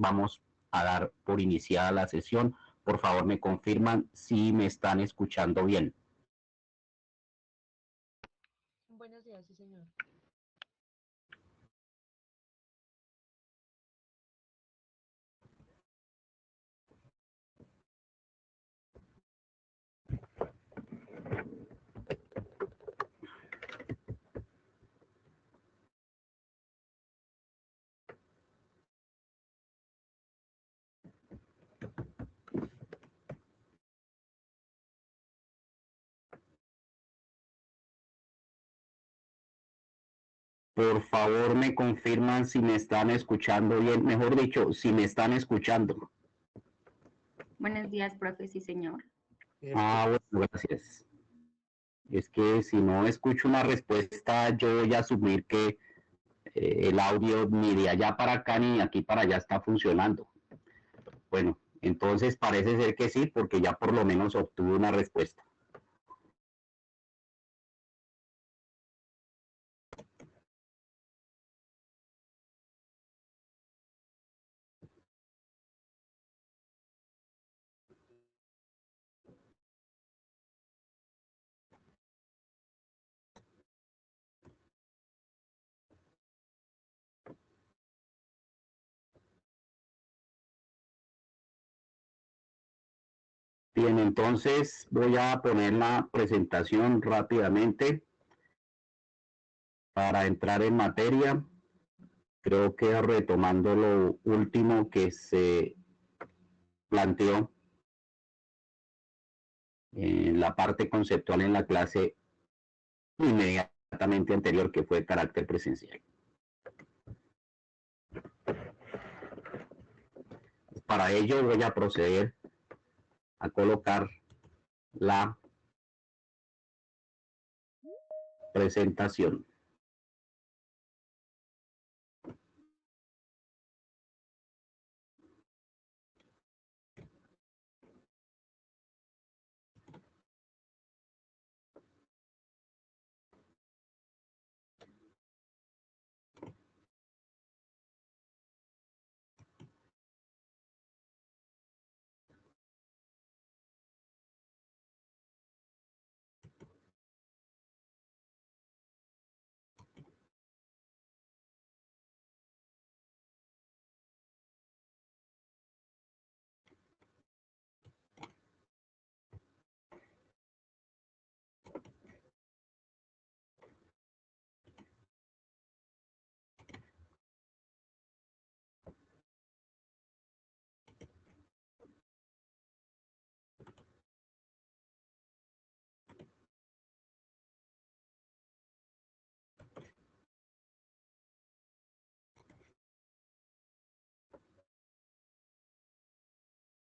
vamos a dar por iniciada la sesión. Por favor, me confirman si me están escuchando bien. Buenos días, sí, señor. Por favor, me confirman si me están escuchando bien. Mejor dicho, si me están escuchando. Buenos días, profe, sí, señor. Bueno, gracias. Es que si no escucho una respuesta, yo voy a asumir que el audio ni de allá para acá ni de aquí para allá está funcionando. Bueno, entonces parece ser que sí, porque ya por lo menos obtuve una respuesta. Bien, entonces voy a poner la presentación rápidamente para entrar en materia. Creo que retomando lo último que se planteó en la parte conceptual en la clase inmediatamente anterior, que fue de carácter presencial. Para ello voy a proceder a colocar la presentación.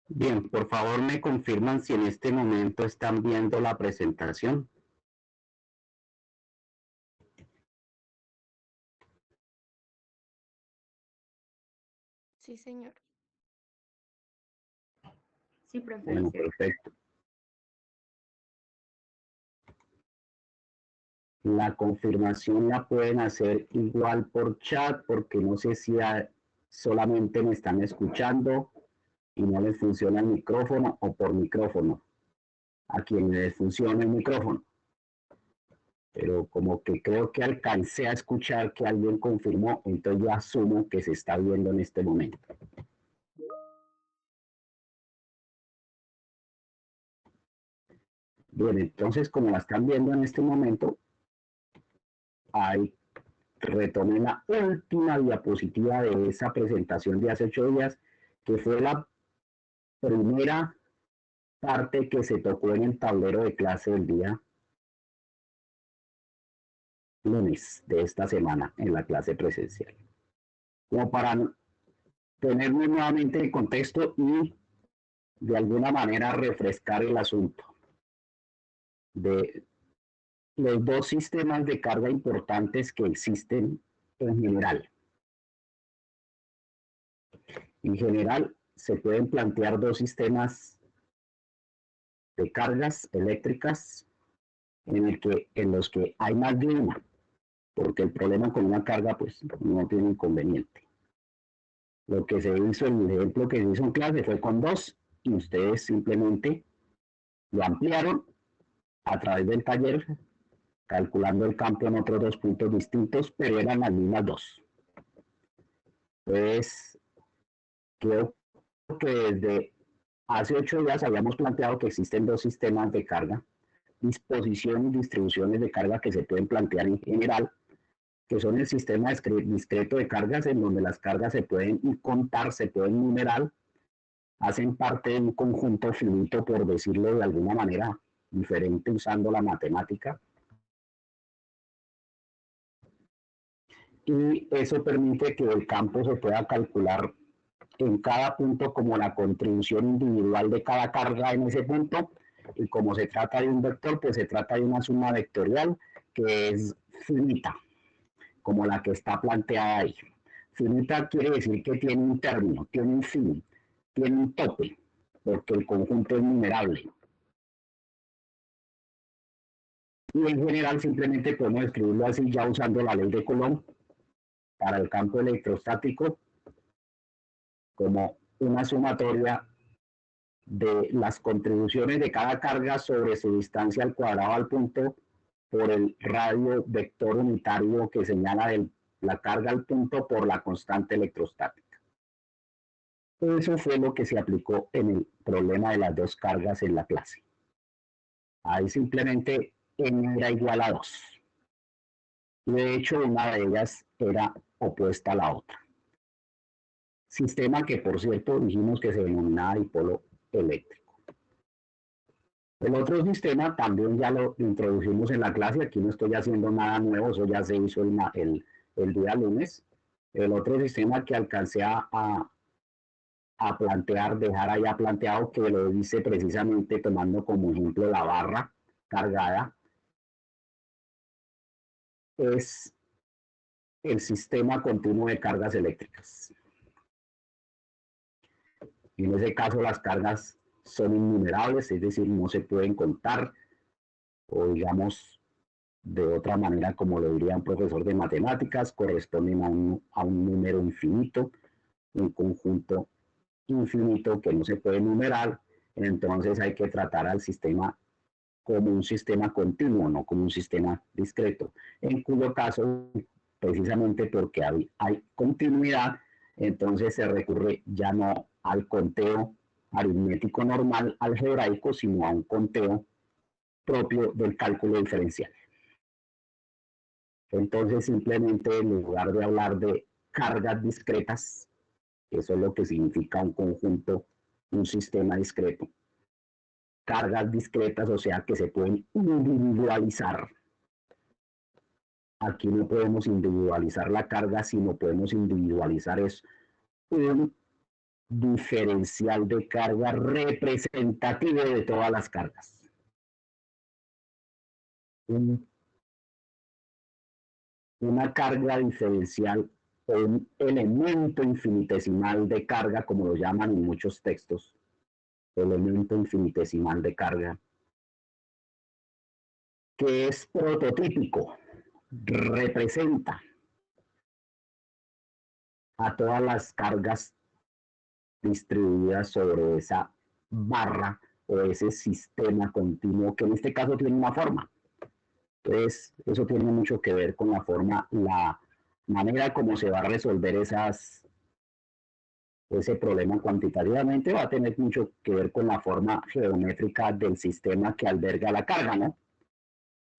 Bien, por favor me confirman si en este momento están viendo la presentación. Sí, señor. Sí, profe. Bueno, perfecto. La confirmación la pueden hacer igual por chat, porque no sé si solamente me están escuchando y no les funciona el micrófono, o por micrófono, a quien les funciona el micrófono. Pero como que creo que alcancé a escuchar que alguien confirmó, entonces yo asumo que se está viendo en este momento. Bien, entonces como la están viendo en este momento, ahí retomé la última diapositiva de esa presentación de hace 8 días, que fue la primera parte que se tocó en el tablero de clase del día lunes de esta semana en la clase presencial. Como para tenernos nuevamente en contexto y de alguna manera refrescar el asunto de los dos sistemas de carga importantes que existen en general. En general, se pueden plantear dos sistemas de cargas eléctricas en los que hay más de una, porque el problema con una carga pues no tiene inconveniente. Lo que se hizo, el ejemplo que se hizo en clase fue con 2 y ustedes simplemente lo ampliaron a través del taller, calculando el campo en otros 2 puntos distintos, pero eran las mismas 2. Entonces, creo que desde hace 8 días habíamos planteado que existen 2 sistemas de carga, disposición y distribuciones de carga que se pueden plantear en general, que son el sistema discreto de cargas, en donde las cargas se pueden contar, se pueden numerar, hacen parte de un conjunto finito, por decirlo de alguna manera diferente usando la matemática. Y eso permite que el campo se pueda calcular en cada punto como la contribución individual de cada carga en ese punto, y como se trata de un vector, pues se trata de una suma vectorial que es finita, como la que está planteada ahí. Finita quiere decir que tiene un término, tiene un fin, tiene un tope, porque el conjunto es numerable. Y en general simplemente podemos escribirlo así ya usando la ley de Coulomb para el campo electrostático como una sumatoria de las contribuciones de cada carga sobre su distancia al cuadrado al punto por el radio vector unitario que señala la carga al punto por la constante electrostática. Eso fue lo que se aplicó en el problema de las 2 cargas en la clase. Ahí simplemente n era igual a 2. Y de hecho una de ellas era opuesta a la otra. Sistema que, por cierto, dijimos que se denominaba dipolo eléctrico. El otro sistema también ya lo introducimos en la clase, aquí no estoy haciendo nada nuevo, eso ya se hizo el día lunes. El otro sistema que alcancé a plantear, dejar allá planteado, que lo hice precisamente tomando como ejemplo la barra cargada, es el sistema continuo de cargas eléctricas. En ese caso las cargas son innumerables, es decir, no se pueden contar, o digamos de otra manera, como lo diría un profesor de matemáticas, corresponden a un número infinito, un conjunto infinito que no se puede numerar. Entonces hay que tratar al sistema como un sistema continuo, no como un sistema discreto, en cuyo caso, precisamente porque hay continuidad, entonces se recurre ya no al conteo aritmético normal algebraico, sino a un conteo propio del cálculo diferencial. Entonces, simplemente en lugar de hablar de cargas discretas, eso es lo que significa un conjunto, un sistema discreto, cargas discretas, o sea, que se pueden individualizar. Aquí no podemos individualizar la carga, sino podemos individualizar es un diferencial de carga representativo de todas las cargas. Una carga diferencial o un elemento infinitesimal de carga, como lo llaman en muchos textos, elemento infinitesimal de carga, que es prototípico, representa a todas las cargas distribuidas sobre esa barra o ese sistema continuo, que en este caso tiene una forma. Entonces, eso tiene mucho que ver con la forma, la manera como se va a resolver ese problema cuantitativamente, va a tener mucho que ver con la forma geométrica del sistema que alberga la carga, ¿no?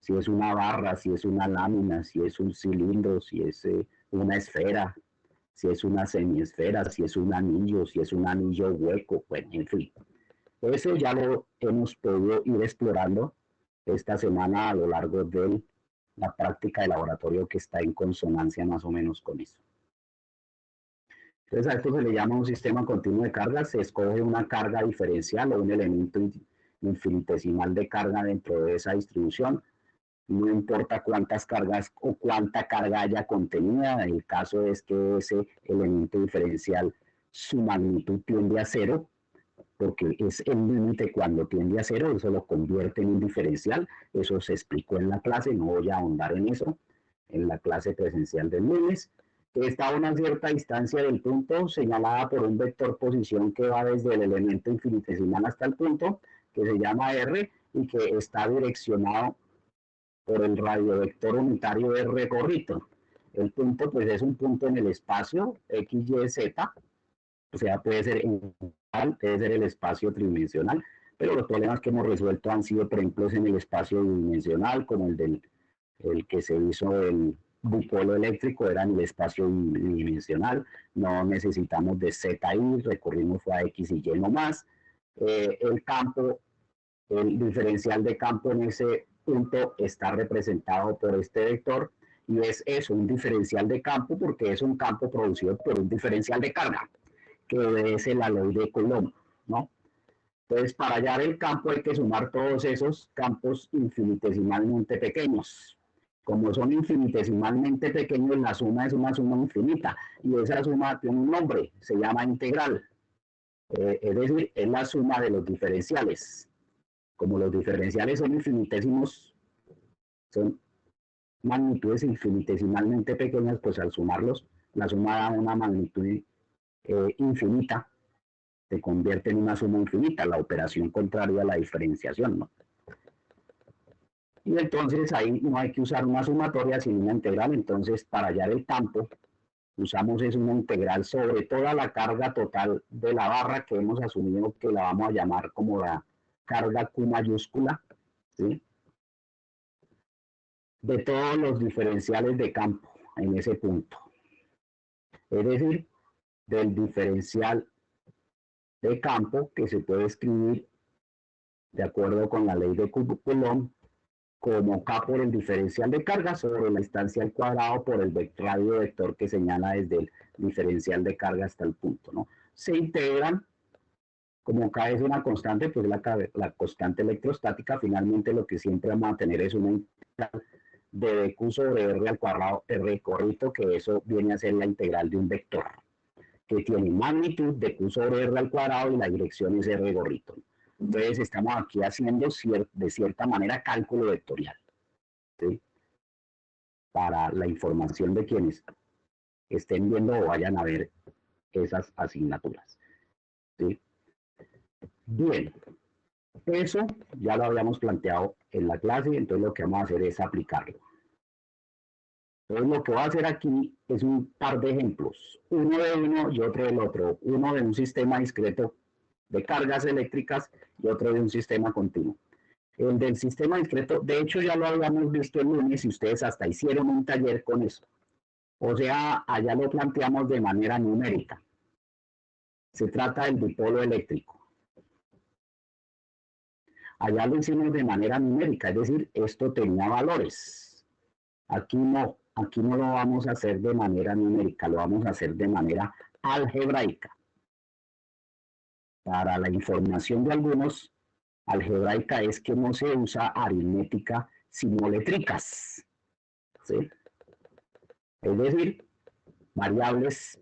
Si es una barra, si es una lámina, si es un cilindro, si es una esfera, si es una semiesfera, si es un anillo, si es un anillo hueco, bueno, en fin. Eso ya lo hemos podido ir explorando esta semana a lo largo de la práctica de laboratorio, que está en consonancia más o menos con eso. Entonces a esto se le llama un sistema continuo de cargas. Se escoge una carga diferencial o un elemento infinitesimal de carga dentro de esa distribución. No importa cuántas cargas o cuánta carga haya contenida, el caso es que ese elemento diferencial, su magnitud tiende a 0, porque es el límite cuando tiende a 0, eso lo convierte en un diferencial. Eso se explicó en la clase, no voy a ahondar en eso, en la clase presencial del lunes, está a una cierta distancia del punto señalada por un vector posición que va desde el elemento infinitesimal hasta el punto, que se llama R, y que está direccionado por el radiovector unitario R gorrito. El punto, pues, es un punto en el espacio X, Y, Z, o sea, puede ser el espacio tridimensional, pero los problemas que hemos resuelto han sido, por ejemplo, en el espacio bidimensional, como el que se hizo el dipolo eléctrico, era en el espacio bidimensional, no necesitamos de ZI, recurrimos a X y Y nomás. El campo, el diferencial de campo en ese punto está representado por este vector, y es eso, un diferencial de campo, porque es un campo producido por un diferencial de carga, que obedece la ley de Coulomb, ¿no? Entonces, para hallar el campo hay que sumar todos esos campos infinitesimalmente pequeños. Como son infinitesimalmente pequeños, la suma es una suma infinita, y esa suma tiene un nombre, se llama integral. Es decir, es la suma de los diferenciales. Como los diferenciales son infinitesimos, son magnitudes infinitesimalmente pequeñas, pues al sumarlos, la suma da una magnitud infinita, se convierte en una suma infinita, la operación contraria a la diferenciación, ¿no? Y entonces ahí no hay que usar una sumatoria sino una integral. Entonces, para hallar el campo, usamos es una integral sobre toda la carga total de la barra, que hemos asumido que la vamos a llamar como la carga Q mayúscula, ¿sí? De todos los diferenciales de campo en ese punto. Es decir, del diferencial de campo, que se puede escribir de acuerdo con la ley de Coulomb como K por el diferencial de carga sobre la distancia al cuadrado por el radio vector que señala desde el diferencial de carga hasta el punto, ¿no? Se integran, como K es una constante, pues la constante electrostática, finalmente lo que siempre vamos a tener es una integral de dq sobre r al cuadrado r corrito, que eso viene a ser la integral de un vector, que tiene magnitud de q sobre r al cuadrado y la dirección es r gorrito. Entonces estamos aquí haciendo de cierta manera cálculo vectorial, ¿sí? Para la información de quienes estén viendo o vayan a ver esas asignaturas, ¿sí? Bien, eso ya lo habíamos planteado en la clase, entonces lo que vamos a hacer es aplicarlo. Entonces lo que voy a hacer aquí es un par de ejemplos, uno de uno y otro del otro, uno de un sistema discreto de cargas eléctricas y otro de un sistema continuo. El del sistema discreto, de hecho ya lo habíamos visto el lunes y ustedes hasta hicieron un taller con eso. O sea, allá lo planteamos de manera numérica. Se trata del dipolo eléctrico. Allá lo hicimos de manera numérica, es decir, esto tenía valores. Aquí no lo vamos a hacer de manera numérica, lo vamos a hacer de manera algebraica. Para la información de algunos, algebraica es que no se usa aritmética sino letricas, ¿sí? Es decir, variables,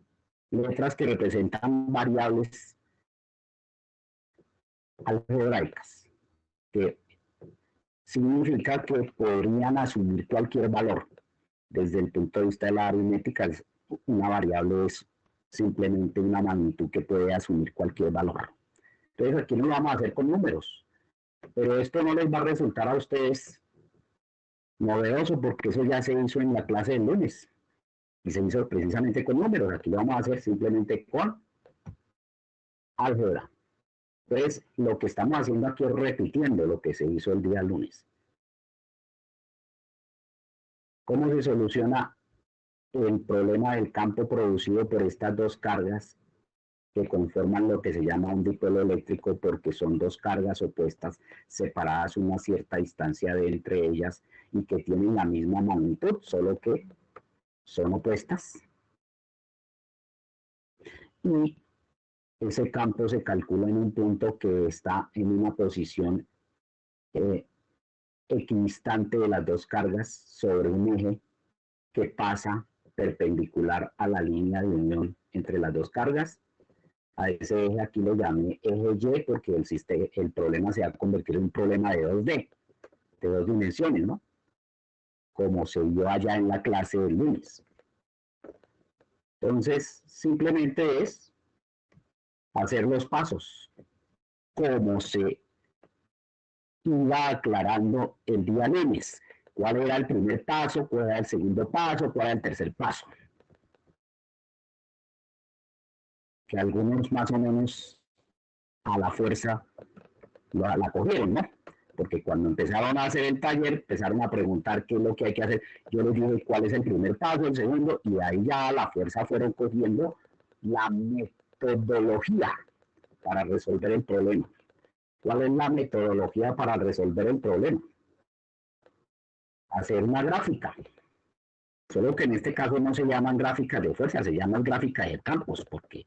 letras que representan variables algebraicas, que significa que podrían asumir cualquier valor. Desde el punto de vista de la aritmética, una variable es simplemente una magnitud que puede asumir cualquier valor. Entonces aquí lo vamos a hacer con números, pero esto no les va a resultar a ustedes novedoso porque eso ya se hizo en la clase del lunes y se hizo precisamente con números. Aquí lo vamos a hacer simplemente con álgebra. Entonces lo que estamos haciendo aquí es repitiendo lo que se hizo el día lunes. ¿Cómo se soluciona el problema del campo producido por estas dos cargas que conforman lo que se llama un dipolo eléctrico, porque son dos cargas opuestas separadas una cierta distancia de entre ellas y que tienen la misma magnitud, solo que son opuestas? Y ese campo se calcula en un punto que está en una posición equidistante de las dos cargas sobre un eje que pasa perpendicular a la línea de unión entre las dos cargas. A ese eje aquí lo llamé eje Y porque el problema se va a convertir en un problema de 2D, de dos dimensiones, ¿no? Como se vio allá en la clase del lunes. Entonces, simplemente es hacer los pasos como se iba aclarando el día lunes. ¿Cuál era el primer paso? ¿Cuál era el segundo paso? ¿Cuál era el tercer paso? Que algunos más o menos a la fuerza la cogieron, ¿no? Porque cuando empezaron a hacer el taller, empezaron a preguntar qué es lo que hay que hacer. Yo les dije cuál es el primer paso, el segundo, y ahí ya a la fuerza fueron cogiendo la metodología para resolver el problema. ¿Cuál es la metodología para resolver el problema? Hacer una gráfica. Solo que en este caso no se llaman gráficas de fuerza, se llaman gráficas de campos, porque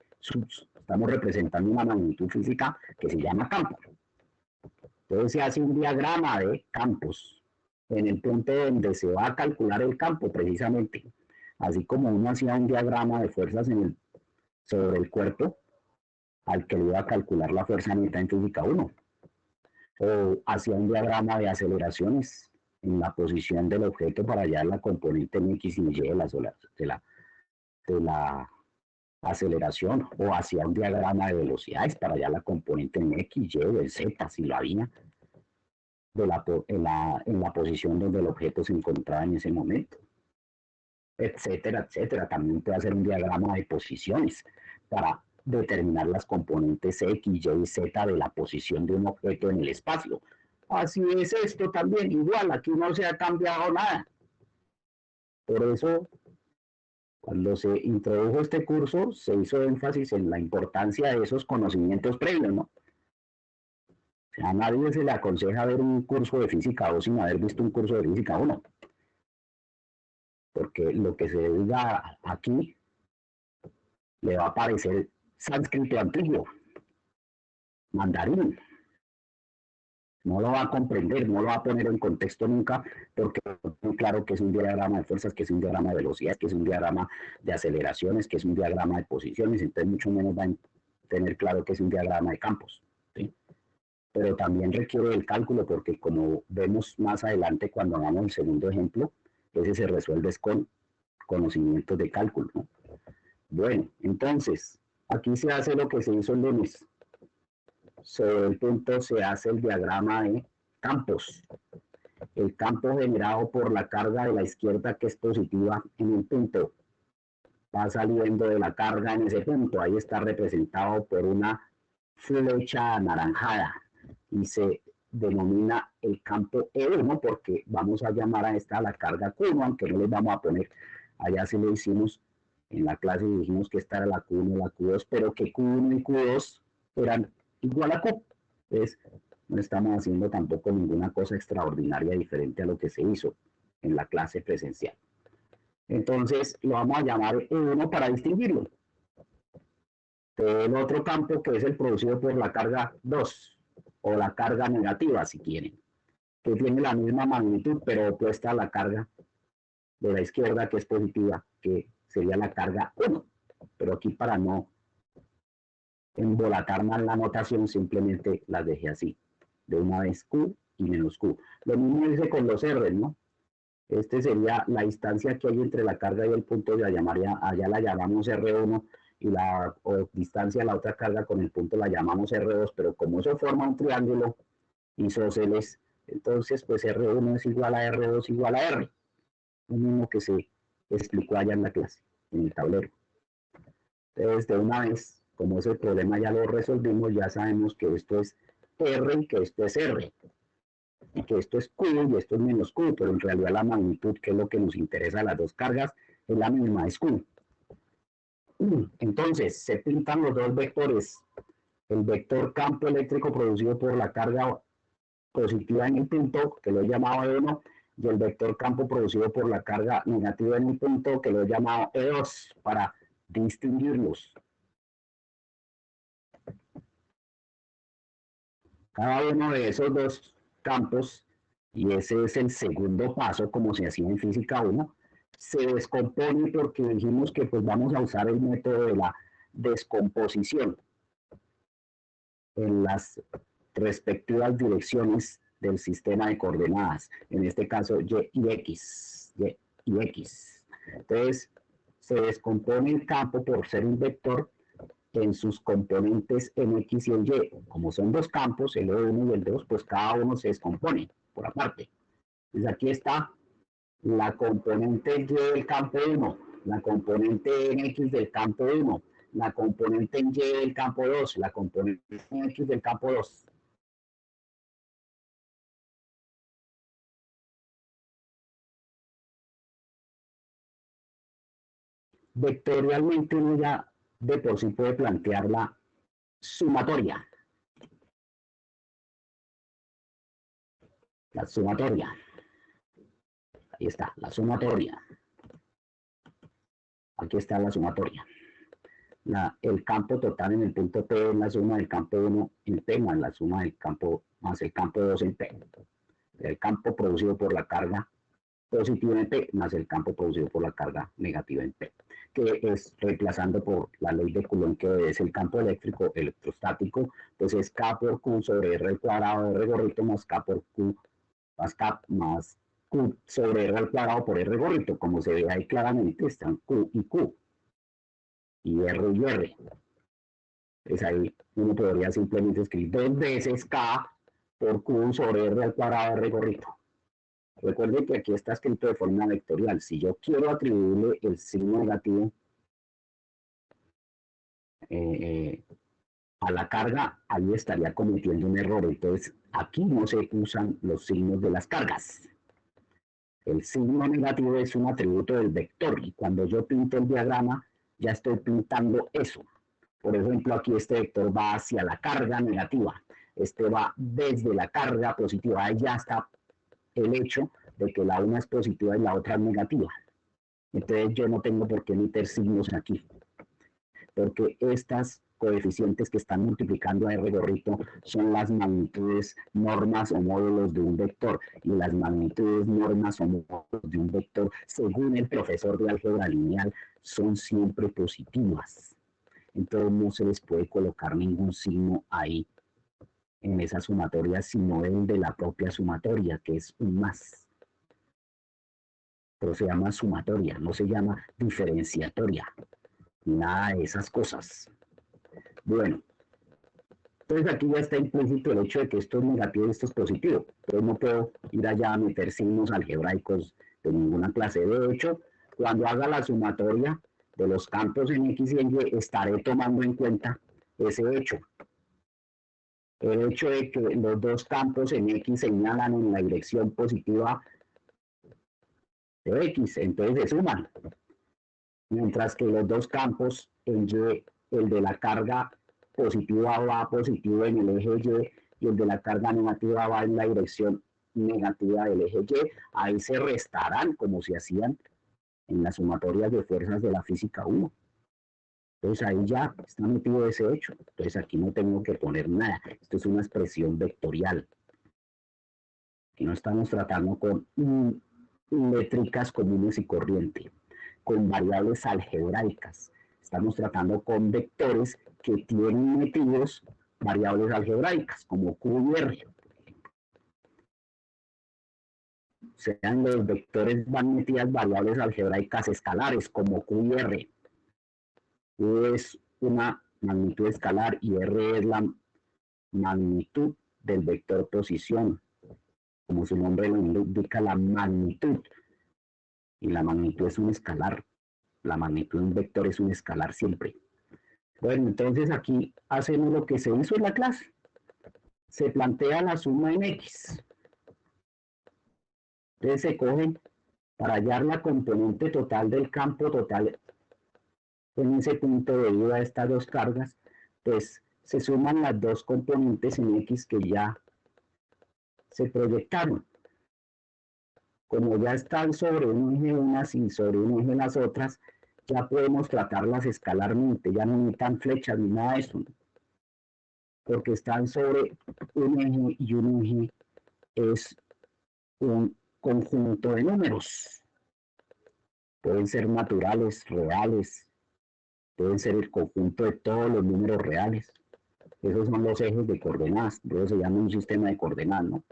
estamos representando una magnitud física que se llama campo. Entonces se hace un diagrama de campos en el punto donde se va a calcular el campo precisamente. Así como uno hacía un diagrama de fuerzas sobre el cuerpo al que le iba a calcular la fuerza neta en física 1. O hacía un diagrama de aceleraciones en la posición del objeto para hallar la componente en X y Y de la aceleración, o hacía un diagrama de velocidades para hallar la componente en X, Y o en Z, si lo había, en la posición donde el objeto se encontraba en ese momento, etcétera, etcétera. También puede hacer un diagrama de posiciones para determinar las componentes X, Y y Z de la posición de un objeto en el espacio. Así es esto también, igual, aquí no se ha cambiado nada. Por eso, cuando se introdujo este curso, se hizo énfasis en la importancia de esos conocimientos previos, ¿no? O sea, a nadie se le aconseja ver un curso de física 2 sin haber visto un curso de física 1. Porque lo que se diga aquí le va a parecer sánscrito antiguo, mandarín. No lo va a comprender, no lo va a poner en contexto nunca, porque es muy claro que es un diagrama de fuerzas, que es un diagrama de velocidad, que es un diagrama de aceleraciones, que es un diagrama de posiciones, entonces mucho menos va a tener claro que es un diagrama de campos, ¿sí? Pero también requiere el cálculo, porque como vemos más adelante cuando hagamos el segundo ejemplo, ese se resuelve con conocimientos de cálculo, ¿no? Bueno, entonces, aquí se hace lo que se hizo el lunes. Sobre el punto se hace el diagrama de campos. El campo generado por la carga de la izquierda, que es positiva en un punto, va saliendo de la carga en ese punto. Ahí está representado por una flecha anaranjada y se denomina el campo E1, porque vamos a llamar a esta la carga Q1, aunque no les vamos a poner, allá sí lo hicimos en la clase y dijimos que esta era la Q1 y la Q2, pero que Q1 y Q2 eran igual a Q. Entonces, no estamos haciendo tampoco ninguna cosa extraordinaria diferente a lo que se hizo en la clase presencial. Entonces, lo vamos a llamar E1 para distinguirlo. El otro campo, que es el producido por la carga 2, o la carga negativa, si quieren, que tiene la misma magnitud, pero opuesta a la carga de la izquierda, que es positiva, que sería la carga 1. Pero aquí, para no embolatar más la notación, simplemente las dejé así, de una vez Q y menos Q. Lo mismo dice con los R, ¿no? Este sería la distancia que hay entre la carga y el punto, allá la llamamos R1, y la distancia a la otra carga con el punto la llamamos R2, pero como eso forma un triángulo isósceles, entonces pues R1 es igual a R2 igual a R, lo mismo que se explicó allá en la clase, en el tablero. Entonces, de una vez, como ese problema ya lo resolvimos, ya sabemos que esto es R y que esto es R, y que esto es Q y esto es menos Q, pero en realidad la magnitud, que es lo que nos interesa a las dos cargas, es la misma, es Q. Entonces, se pintan los dos vectores. El vector campo eléctrico producido por la carga positiva en el punto, que lo he llamado E1, y el vector campo producido por la carga negativa en el punto, que lo he llamado E2, para distinguirlos. Cada uno de esos dos campos, y ese es el segundo paso, como se hacía en física 1, se descompone porque dijimos que pues vamos a usar el método de la descomposición en las respectivas direcciones del sistema de coordenadas, en este caso Y y X. Entonces, se descompone el campo por ser un vector en sus componentes en X y en Y. Como son dos campos, el 1 y el 2, pues cada uno se descompone por aparte. Entonces aquí está la componente Y del campo 1, la componente en X del campo 1, la componente en Y del campo 2, la componente en X del campo 2. Vectorialmente uno ya de por sí puede plantear la sumatoria. La sumatoria. Ahí está, la sumatoria. Aquí está la sumatoria. El campo total en el punto P es la suma del campo 1 en P más la suma del campo más el campo 2 en P. El campo producido por la carga positiva en P más el campo producido por la carga negativa en P, que es reemplazando por la ley de Coulomb, que es el campo eléctrico electrostático, pues es K por Q sobre R al cuadrado de R gorrito más K por Q más K más Q sobre R al cuadrado por R gorrito. Como se ve ahí claramente, están Q y R y R. Entonces ahí uno podría simplemente escribir 2 veces K por Q sobre R al cuadrado de R gorrito. Recuerden que aquí está escrito de forma vectorial. Si yo quiero atribuirle el signo negativo a la carga, ahí estaría cometiendo un error. Entonces, aquí no se usan los signos de las cargas. El signo negativo es un atributo del vector y cuando yo pinto el diagrama, ya estoy pintando eso. Por ejemplo, aquí este vector va hacia la carga negativa. Este va desde la carga positiva. Ahí ya está el hecho de que la una es positiva y la otra es negativa. Entonces yo no tengo por qué meter signos aquí, porque estas coeficientes que están multiplicando a R gorrito son las magnitudes, normas o módulos de un vector, y las magnitudes, normas o módulos de un vector, según el profesor de álgebra lineal, son siempre positivas. Entonces no se les puede colocar ningún signo ahí en esa sumatoria, sino el de la propia sumatoria, que es un más. Pero se llama sumatoria, no se llama diferenciatoria, nada de esas cosas. Bueno, entonces aquí ya está implícito el hecho de que esto es negativo y esto es positivo. Entonces no puedo ir allá a meter signos algebraicos de ninguna clase. De hecho, cuando haga la sumatoria de los campos en X y en Y, estaré tomando en cuenta ese hecho. El hecho de que los dos campos en X señalan en la dirección positiva de X, entonces se suman. Mientras que los dos campos en Y, el de la carga positiva va positivo en el eje Y y el de la carga negativa va en la dirección negativa del eje Y, ahí se restarán como se hacían en las sumatorias de fuerzas de la física 1. Entonces ahí ya está metido ese hecho. Entonces aquí no tengo que poner nada. Esto es una expresión vectorial. Aquí no estamos tratando con métricas comunes y corriente, con variables algebraicas. Estamos tratando con vectores que tienen metidos variables algebraicas, como Q y R. O sea, en los vectores van metidas variables algebraicas escalares, como Q y R. Q es una magnitud escalar y R es la magnitud del vector posición. Como su nombre lo indica, la magnitud. Y la magnitud es un escalar. La magnitud de un vector es un escalar siempre. Bueno, entonces aquí hacemos lo que se hizo en la clase. Se plantea la suma en X. Entonces se cogen para hallar la componente total del campo total en ese punto debido a estas dos cargas, pues se suman las dos componentes en X que ya se proyectaron. Como ya están sobre un eje unas y sobre un eje las otras, ya podemos tratarlas escalarmente, ya no necesitan flechas ni nada de eso, porque están sobre un eje y un eje es un conjunto de números. Pueden ser naturales, reales, pueden ser el conjunto de todos los números reales. Esos son los ejes de coordenadas, eso se llama un sistema de coordenadas, ¿no?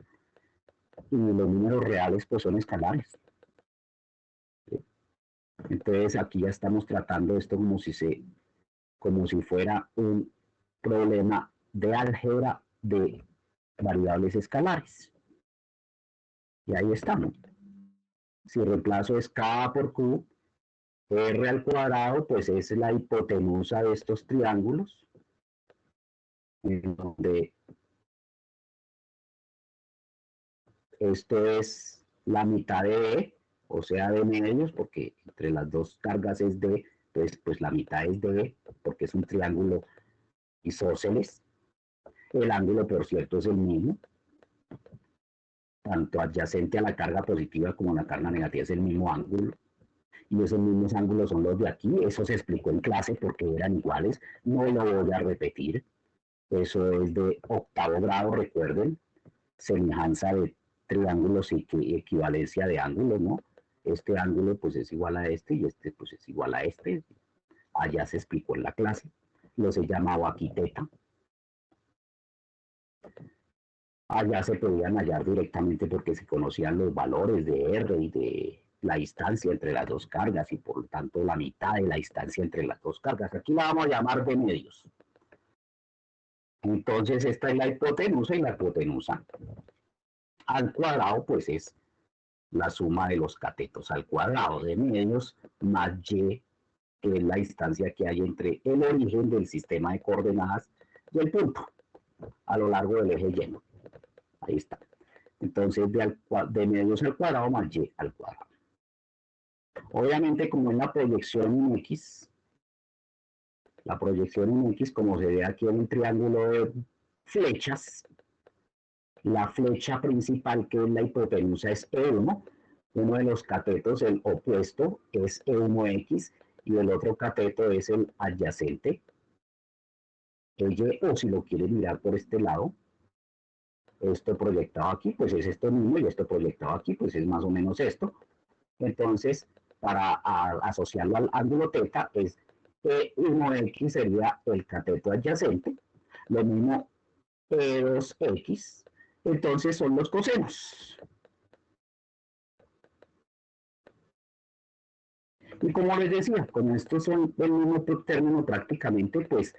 Y los números reales pues son escalares. Entonces aquí ya estamos tratando esto como si fuera un problema de álgebra de variables escalares. Y ahí estamos. Si reemplazo es K por Q, R al cuadrado, pues es la hipotenusa de estos triángulos, en donde esto es la mitad de D, o sea, de medios, porque entre las dos cargas es D, entonces pues la mitad es D, porque es un triángulo isósceles. El ángulo, por cierto, es el mismo, tanto adyacente a la carga positiva como a la carga negativa es el mismo ángulo. Y esos mismos ángulos son los de aquí. Eso se explicó en clase porque eran iguales. No lo voy a repetir. Eso es de octavo grado, recuerden. Semejanza de triángulos y equivalencia de ángulos, ¿no? Este ángulo pues es igual a este y este pues es igual a este. Allá se explicó en la clase. Los he llamado aquí teta. Allá se podían hallar directamente porque se conocían los valores de R y de la distancia entre las dos cargas y por lo tanto la mitad de la distancia entre las dos cargas. Aquí la vamos a llamar de medios. Entonces esta es la hipotenusa y la hipotenusa al cuadrado pues es la suma de los catetos al cuadrado de medios más y, que es la distancia que hay entre el origen del sistema de coordenadas y el punto a lo largo del eje lleno. Ahí está. Entonces, de medios al cuadrado más y al cuadrado. Obviamente, como es la proyección en X, como se ve aquí en un triángulo de flechas, la flecha principal, que es la hipotenusa, es E1. Uno de los catetos, el opuesto, es E1X, y el otro cateto es el adyacente, Y, o si lo quieren mirar por este lado, esto proyectado aquí, pues es esto mismo, y esto proyectado aquí, pues es más o menos esto. Entonces, para asociarlo al ángulo teta, es E1X sería el cateto adyacente, lo mismo E2X, entonces son los cosenos. Y como les decía, como estos son el mismo término prácticamente, pues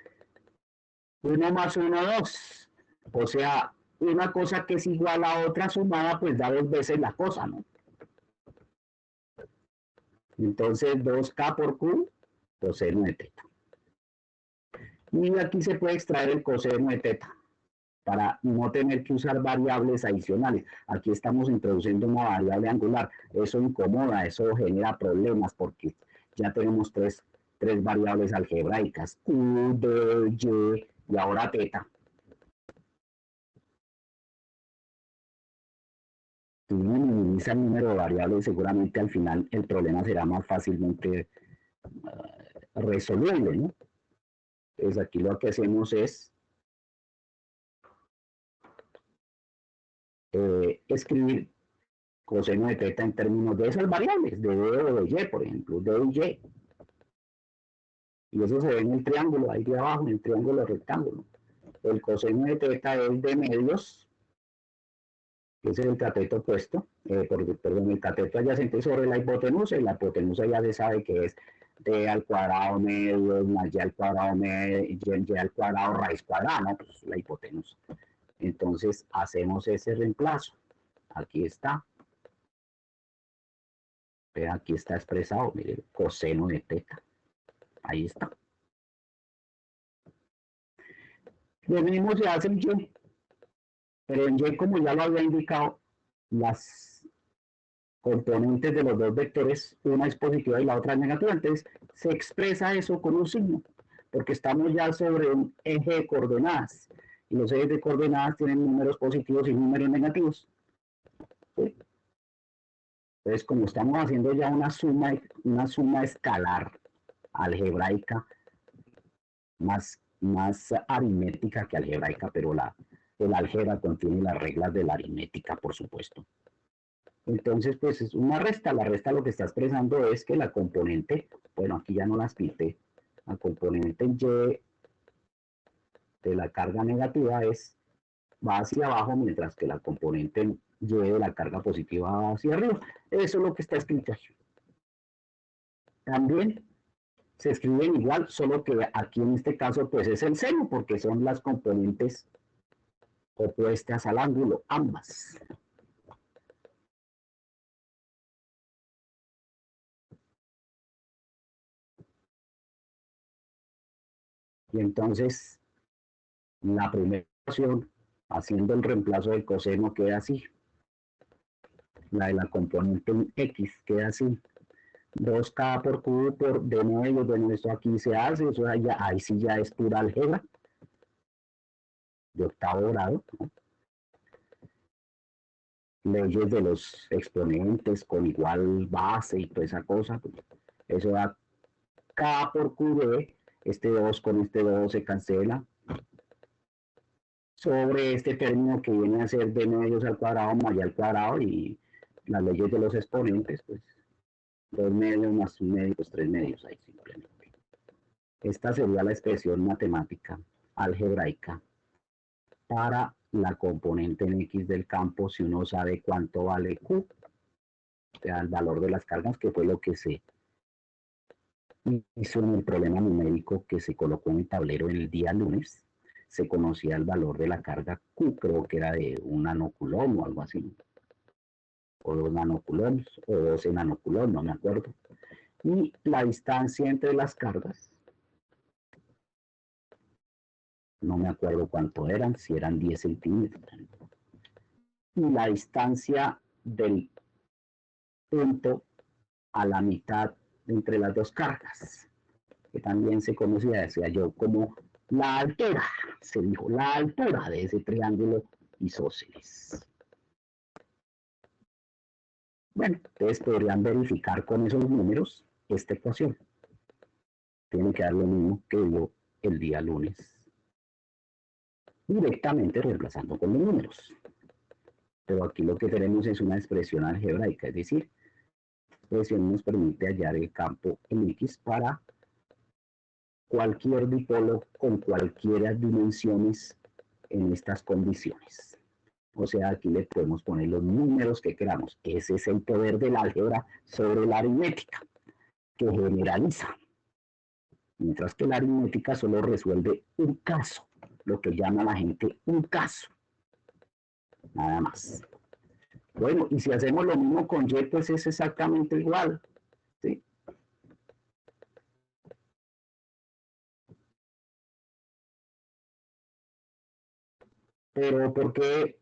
1 más 1, 2. O sea, una cosa que es igual a otra sumada, pues da 2 veces la cosa, ¿no? Entonces, 2K por Q, coseno de teta. Y aquí se puede extraer el coseno de teta para no tener que usar variables adicionales. Aquí estamos introduciendo una variable angular. Eso incomoda, eso genera problemas porque ya tenemos tres variables algebraicas, Q, D, Y ahora teta. Si uno minimiza el número de variables, seguramente al final el problema será más fácilmente resoluble, ¿no? Entonces aquí lo que hacemos es escribir coseno de teta en términos de esas variables, de D o de Y, por ejemplo, D y Y. Y eso se ve en el triángulo, ahí de abajo, en el triángulo rectángulo. El coseno de teta es de medios, que es el cateto opuesto, perdón, el cateto adyacente sobre la hipotenusa, y la hipotenusa ya se sabe que es D al cuadrado medios más Y al cuadrado Y al cuadrado raíz cuadrada, ¿no? Pues la hipotenusa. Entonces hacemos ese reemplazo. Aquí está. Pero aquí está expresado, mire, el coseno de teta. Ahí está. Lo mismo se hace en Y, pero en Y, como ya lo había indicado, las componentes de los dos vectores, una es positiva y la otra es negativa, entonces se expresa eso con un signo, porque estamos ya sobre un eje de coordenadas, y los ejes de coordenadas tienen números positivos y números negativos. ¿Sí? Entonces, como estamos haciendo ya una suma escalar algebraica, más aritmética que algebraica, pero el álgebra contiene las reglas de la aritmética, por supuesto. Entonces, pues es una resta. La resta lo que está expresando es que la componente, bueno, aquí ya no las pinté, la componente Y de la carga negativa va hacia abajo, mientras que la componente Y de la carga positiva va hacia arriba. Eso es lo que está escrito aquí. también se escriben igual, solo que aquí en este caso pues es el seno, porque son las componentes opuestas al ángulo, ambas. Y entonces, la primera ecuación, haciendo el reemplazo del coseno, queda así. La de la componente X queda así. 2K por Q por D medio, bueno, esto aquí se hace, eso allá, ahí sí ya es pura álgebra de octavo grado, ¿no? Leyes de los exponentes con igual base y toda esa cosa, pues, eso da K por QD, este 2 con este 2 se cancela, sobre este término que viene a ser D medios al cuadrado más y al cuadrado, y las leyes de los exponentes, pues 2 medios más 1 medio, pues 3 medios ahí simplemente. Esta sería la expresión matemática algebraica para la componente en X del campo si uno sabe cuánto vale Q, o sea, el valor de las cargas, que fue lo que se hizo en el problema numérico que se colocó en el tablero el día lunes. Se conocía el valor de la carga Q, creo que era de 1 nanocoulomb o algo así, o 2 nanocoulombs, o 12 nanocoulomb, no me acuerdo. Y la distancia entre las cargas, no me acuerdo cuánto eran, si eran 10 centímetros. Y la distancia del punto a la mitad entre las dos cargas, que también se conocía, decía yo, como la altura, se dijo, la altura de ese triángulo isósceles. Bueno, ustedes podrían verificar con esos números esta ecuación. Tiene que dar lo mismo que dio el día lunes, directamente reemplazando con los números. Pero aquí lo que tenemos es una expresión algebraica, es decir, la expresión nos permite hallar el campo en X para cualquier dipolo con cualquiera dimensiones en estas condiciones. O sea, aquí le podemos poner los números que queramos. Ese es el poder del álgebra sobre la aritmética, que generaliza. Mientras que la aritmética solo resuelve un caso, lo que llama la gente un caso. Nada más. Bueno, y si hacemos lo mismo con Y, pues es exactamente igual, ¿sí? Pero ¿por qué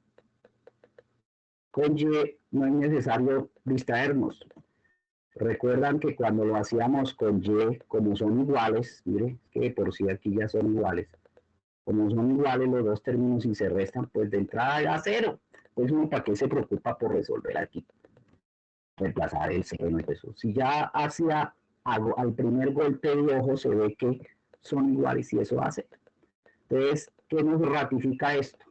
con Y no es necesario distraernos? Recuerdan que cuando lo hacíamos con Y, como son iguales, mire, que por si aquí ya son iguales, como son iguales los dos términos y se restan, pues de entrada da cero. Pues uno, ¿para qué se preocupa por resolver aquí? Reemplazar el seno y eso. Si ya hacia al primer golpe de ojo se ve que son iguales y eso hace. Entonces, ¿qué nos ratifica esto?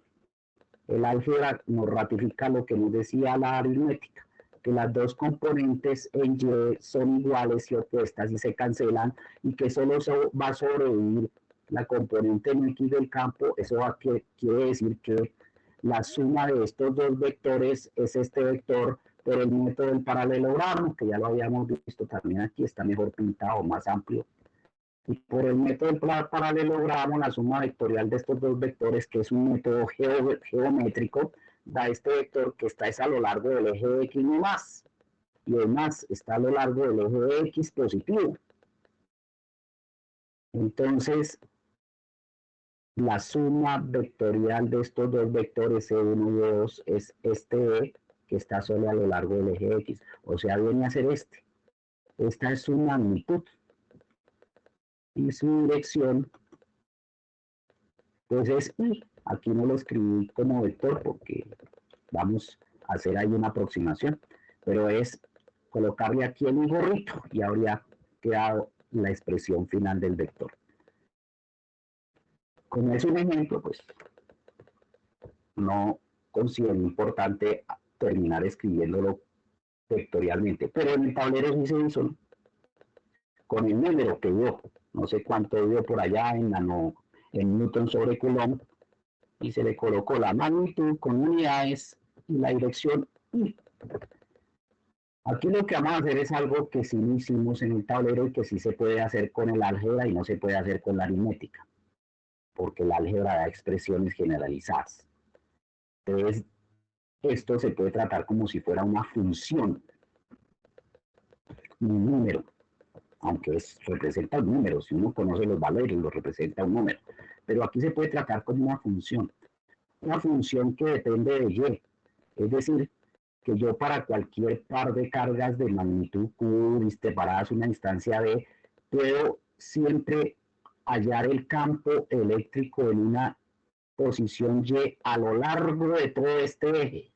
El álgebra nos ratifica lo que nos decía la aritmética, que las dos componentes en Y son iguales y opuestas y se cancelan, y que solo va a sobrevivir la componente en X del campo. Eso quiere decir que la suma de estos dos vectores es este vector por el método del paralelogramo, que ya lo habíamos visto también aquí, está mejor pintado, más amplio. Y por el método del paralelogramo, la suma vectorial de estos dos vectores, que es un método geométrico, da este vector que está a lo largo del eje de X no más. Y además está a lo largo del eje de X positivo. Entonces, la suma vectorial de estos dos vectores E1 y E2 es este E, que está solo a lo largo del eje X. O sea, viene a ser este. Esta es su magnitud. Y su dirección, pues es Y. Aquí no lo escribí como vector porque vamos a hacer ahí una aproximación. Pero es colocarle aquí en un gorrito y habría quedado la expresión final del vector. Como es un ejemplo, pues no considero importante terminar escribiéndolo vectorialmente, pero en el tablero sí se hizo, ¿no? Con el número que dio, no sé cuánto dio por allá en Newton sobre Coulomb, y se le colocó la magnitud con unidades y la dirección Y. Aquí lo que vamos a hacer es algo que sí lo hicimos en el tablero y que sí se puede hacer con el álgebra y no se puede hacer con la aritmética, porque el álgebra da expresiones generalizadas. Entonces, esto se puede tratar como si fuera una función, un número, aunque representa un número. Si uno conoce los valores, lo representa un número. Pero aquí se puede tratar como una función que depende de y. Es decir, que yo para cualquier par de cargas de magnitud Q separadas una instancia B, puedo siempre hallar el campo eléctrico en una posición Y a lo largo de todo este eje.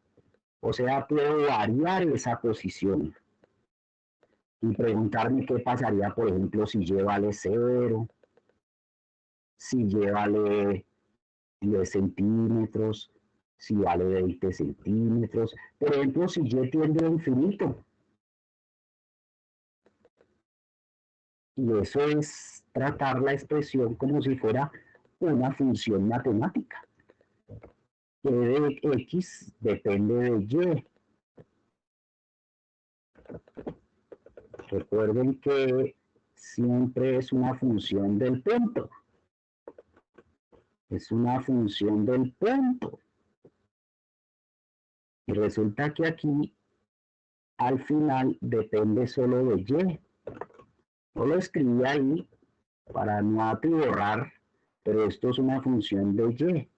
O sea, puedo variar esa posición y preguntarme qué pasaría, por ejemplo, si Y vale 0, si Y vale 10 centímetros, si vale 20 centímetros. Por ejemplo, si Y tiende a infinito. Y eso es tratar la expresión como si fuera una función matemática. Que de X depende de Y. Recuerden que siempre es una función del punto. Es una función del punto. Y resulta que aquí, al final, depende solo de Y. Yo lo escribí ahí para no atiborrar, pero esto es una función de Y.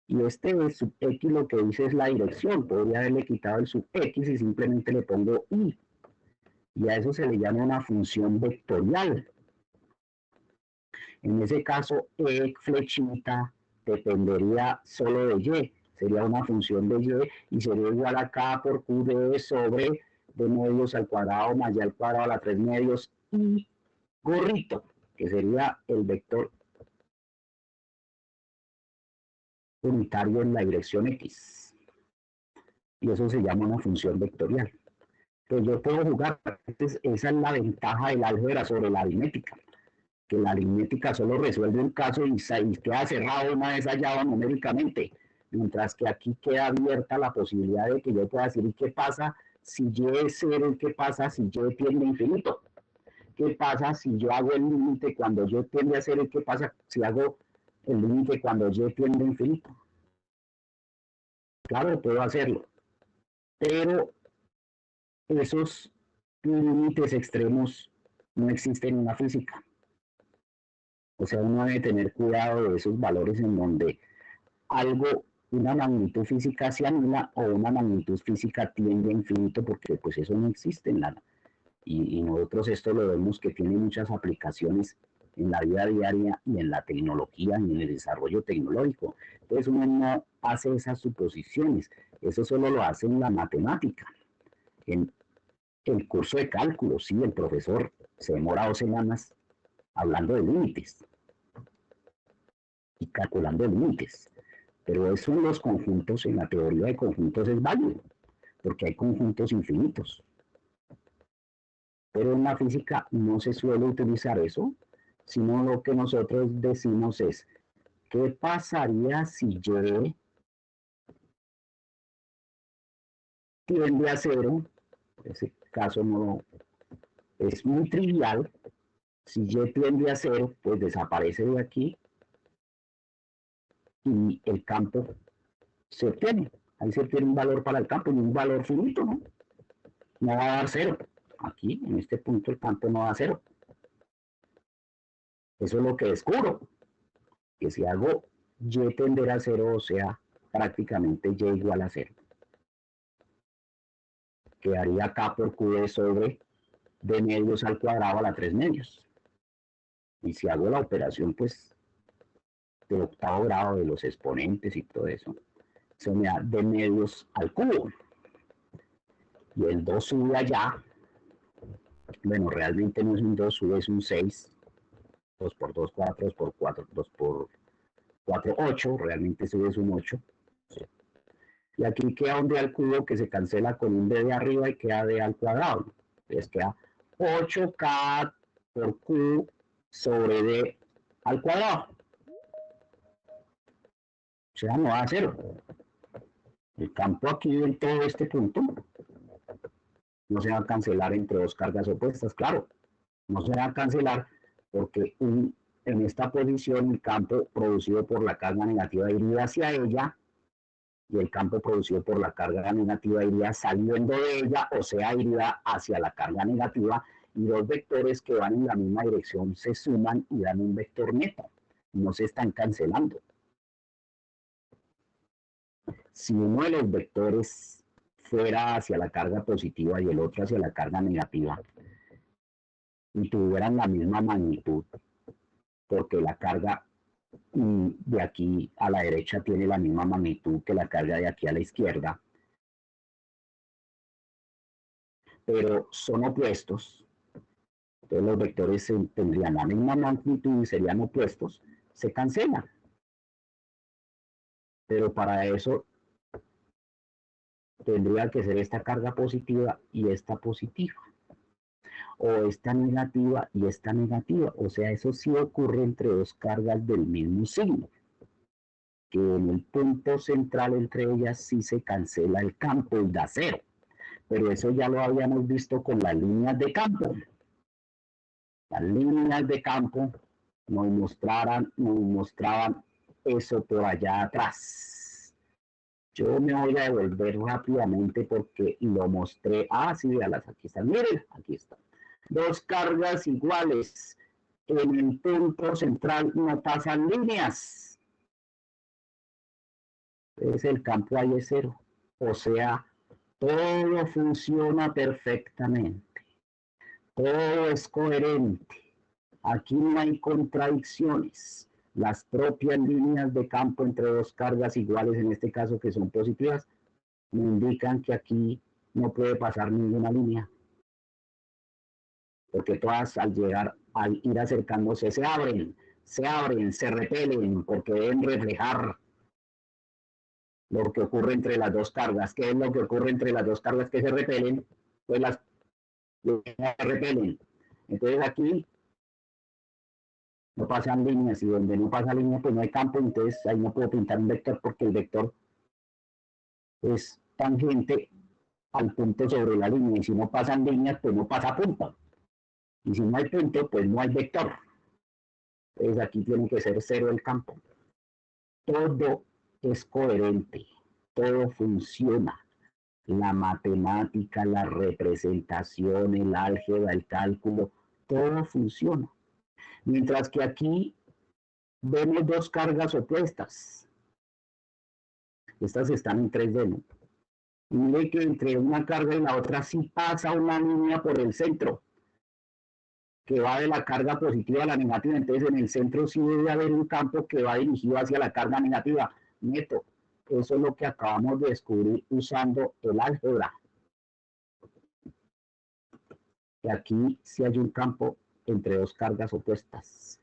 Y este sub X lo que dice es la dirección. Podría haberle quitado el sub X y simplemente le pongo Y. Y a eso se le llama una función vectorial. En ese caso, E flechita dependería solo de Y. Sería una función de Y sería igual a K por Q de sobre de medios al cuadrado más Y al cuadrado a la 3 medios y gorrito, que sería el vector unitario en la dirección X. Y eso se llama una función vectorial. Pues yo puedo jugar, esa es la ventaja del álgebra sobre la aritmética, que la aritmética solo resuelve un caso y queda cerrado una vez hallado numéricamente, mientras que aquí queda abierta la posibilidad de que yo pueda decir qué pasa si Y es 0, qué pasa si Y tiende a infinito, qué pasa si yo hago el límite cuando Y tiende a 0 y qué pasa si hago el límite cuando Y tiende a infinito. Claro, puedo hacerlo, pero esos límites extremos no existen en la física. O sea, uno debe tener cuidado de esos valores en donde algo, una magnitud física se anula o una magnitud física tiende a infinito, porque pues eso no existe en la... Y nosotros esto lo vemos que tiene muchas aplicaciones en la vida diaria y en la tecnología y en el desarrollo tecnológico. Entonces uno no hace esas suposiciones, eso solo lo hace en la matemática. En el curso de cálculo, sí, el profesor se demora 2 semanas hablando de límites y calculando límites. Pero eso en los conjuntos, en la teoría de conjuntos es válido, porque hay conjuntos infinitos. Pero en la física no se suele utilizar eso, sino lo que nosotros decimos es, ¿qué pasaría si Y tiende a 0? En ese caso no es muy trivial. Si Y tiende a 0, pues desaparece de aquí y el campo se obtiene. Ahí se obtiene un valor para el campo y un valor finito, ¿no? No va a dar 0. Aquí, en este punto, el campo no da 0. Eso es lo que descubro. Que si hago Y tender a 0, o sea, prácticamente Y igual a 0. Quedaría K por Q de sobre de medios al cuadrado a la 3 medios. Y si hago la operación, pues, del octavo grado de los exponentes y todo eso, se me da de medios al cubo. Y el 2 sube allá. Bueno, realmente no es un 2, sube, es un 6. 2 por 2, 4, 2 por 4, 2 por 4, 8. Realmente sube es un 8. Y aquí queda un d al cubo que se cancela con un d de arriba y queda d al cuadrado. Entonces queda 8k por q sobre d al cuadrado. O sea, no va a 0. El campo aquí en todo este punto no se va a cancelar entre dos cargas opuestas, claro, no se va a cancelar porque en esta posición el campo producido por la carga negativa iría hacia ella y el campo producido por la carga negativa iría saliendo de ella, o sea, iría hacia la carga negativa, y dos vectores que van en la misma dirección se suman y dan un vector neto, no se están cancelando. Si uno de los vectores fuera hacia la carga positiva y el otro hacia la carga negativa, y tuvieran la misma magnitud, porque la carga de aquí a la derecha tiene la misma magnitud que la carga de aquí a la izquierda, pero son opuestos, entonces los vectores tendrían la misma magnitud y serían opuestos, se cancelan. Pero para eso tendría que ser esta carga positiva y esta positiva, o esta negativa y esta negativa, o sea, eso sí ocurre entre dos cargas del mismo signo, que en el punto central entre ellas sí se cancela el campo y da cero, pero eso ya lo habíamos visto con las líneas de campo. Las líneas de campo nos mostraban eso por allá atrás. Yo me voy a devolver rápidamente porque lo mostré. Ah, sí, véalas, aquí están. Miren, aquí están. Dos cargas iguales. En el punto central no pasan líneas. Entonces el campo ahí es cero. O sea, todo funciona perfectamente. Todo es coherente. Aquí no hay contradicciones. Las propias líneas de campo entre dos cargas iguales, en este caso que son positivas, me indican que aquí no puede pasar ninguna línea. Porque todas al ir acercándose se abren, se repelen, porque deben reflejar lo que ocurre entre las dos cargas. ¿Qué es lo que ocurre entre las dos cargas que se repelen? Pues las repelen. Entonces aquí no pasan líneas, y donde no pasa línea pues no hay campo, entonces ahí no puedo pintar un vector porque el vector es tangente al punto sobre la línea, y si no pasan líneas pues no pasa punto, y si no hay punto pues no hay vector. Entonces aquí tiene que ser cero el campo. Todo es coherente, todo funciona. La matemática, la representación, el álgebra, el cálculo, todo funciona. Mientras que aquí vemos dos cargas opuestas. Estas están en 3D, ¿no? Y mire que entre una carga y la otra sí pasa una línea por el centro, que va de la carga positiva a la negativa. Entonces en el centro sí debe haber un campo que va dirigido hacia la carga negativa, neto. Eso es lo que acabamos de descubrir usando el álgebra. Y aquí sí hay un campo entre dos cargas opuestas.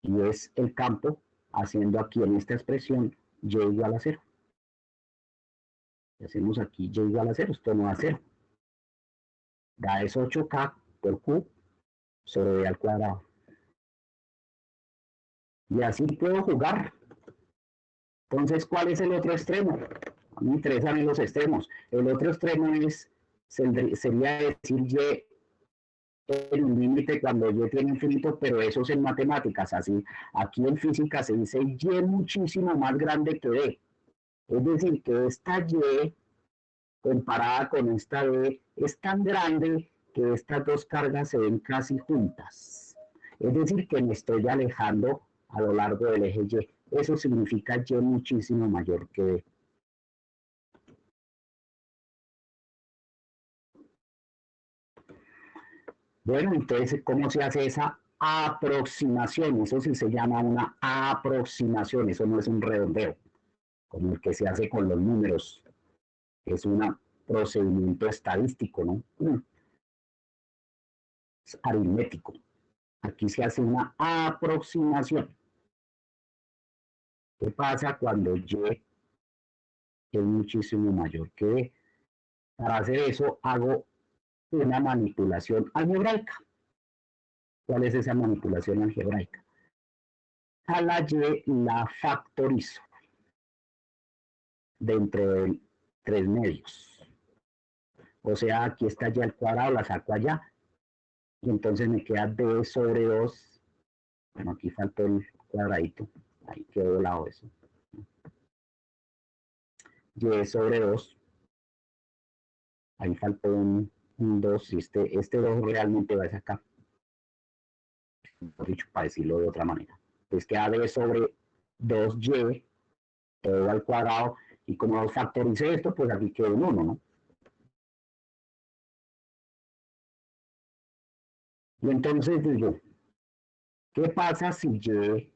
Y es el campo haciendo aquí en esta expresión y igual a 0. Y hacemos aquí y igual a 0, esto no da 0. Da es 8K por Q sobre B al cuadrado. Y así puedo jugar. Entonces, ¿cuál es el otro extremo? A mí me interesan los extremos. El otro extremo sería decir Y en un límite cuando Y tiene infinito, pero eso es en matemáticas. Así, aquí en física se dice Y muchísimo más grande que D. Es decir, que esta Y comparada con esta D es tan grande que estas dos cargas se ven casi juntas. Es decir, que me estoy alejando a lo largo del eje Y. Eso significa Y muchísimo mayor que D. Bueno, entonces, ¿cómo se hace esa aproximación? Eso sí se llama una aproximación, eso no es un redondeo, como el que se hace con los números. Es un procedimiento estadístico, ¿no? Es aritmético. Aquí se hace una aproximación. ¿Qué pasa cuando Y es muchísimo mayor que D? Para hacer eso hago una manipulación algebraica. ¿Cuál es esa manipulación algebraica? A la Y la factorizo. dentro de 3 medios. O sea, aquí está ya el cuadrado, la saco allá. Y entonces me queda d sobre 2. Bueno, aquí faltó el cuadradito. Ahí quedó volado eso. Y sobre 2. Ahí faltó un 2. Y este 2 realmente va a ser acá. Por dicho, para decirlo de otra manera. Entonces queda d sobre 2y, todo al cuadrado. Y como factorice esto, pues aquí queda un 1, ¿no? Y entonces digo, ¿qué pasa si y,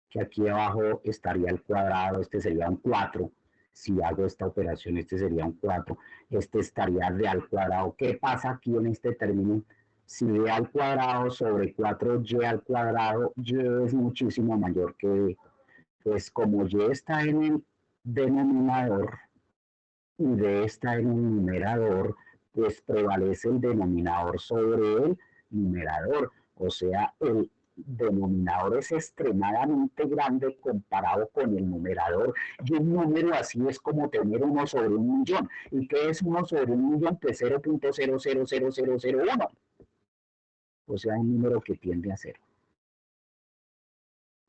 que aquí abajo estaría el cuadrado, este sería un 4, si hago esta operación, este sería un 4, este estaría d al cuadrado? ¿Qué pasa aquí en este término? Si d al cuadrado sobre 4y al cuadrado, y es muchísimo mayor que d. Pues como y está en el denominador y d está en el numerador, pues prevalece el denominador sobre el numerador. O sea, el denominador es extremadamente grande comparado con el numerador. Y un número así es como tener 1 sobre 1.000.000. ¿Y qué es 1 sobre 1.000.000? Pues 0.000001. O sea, un número que tiende a 0.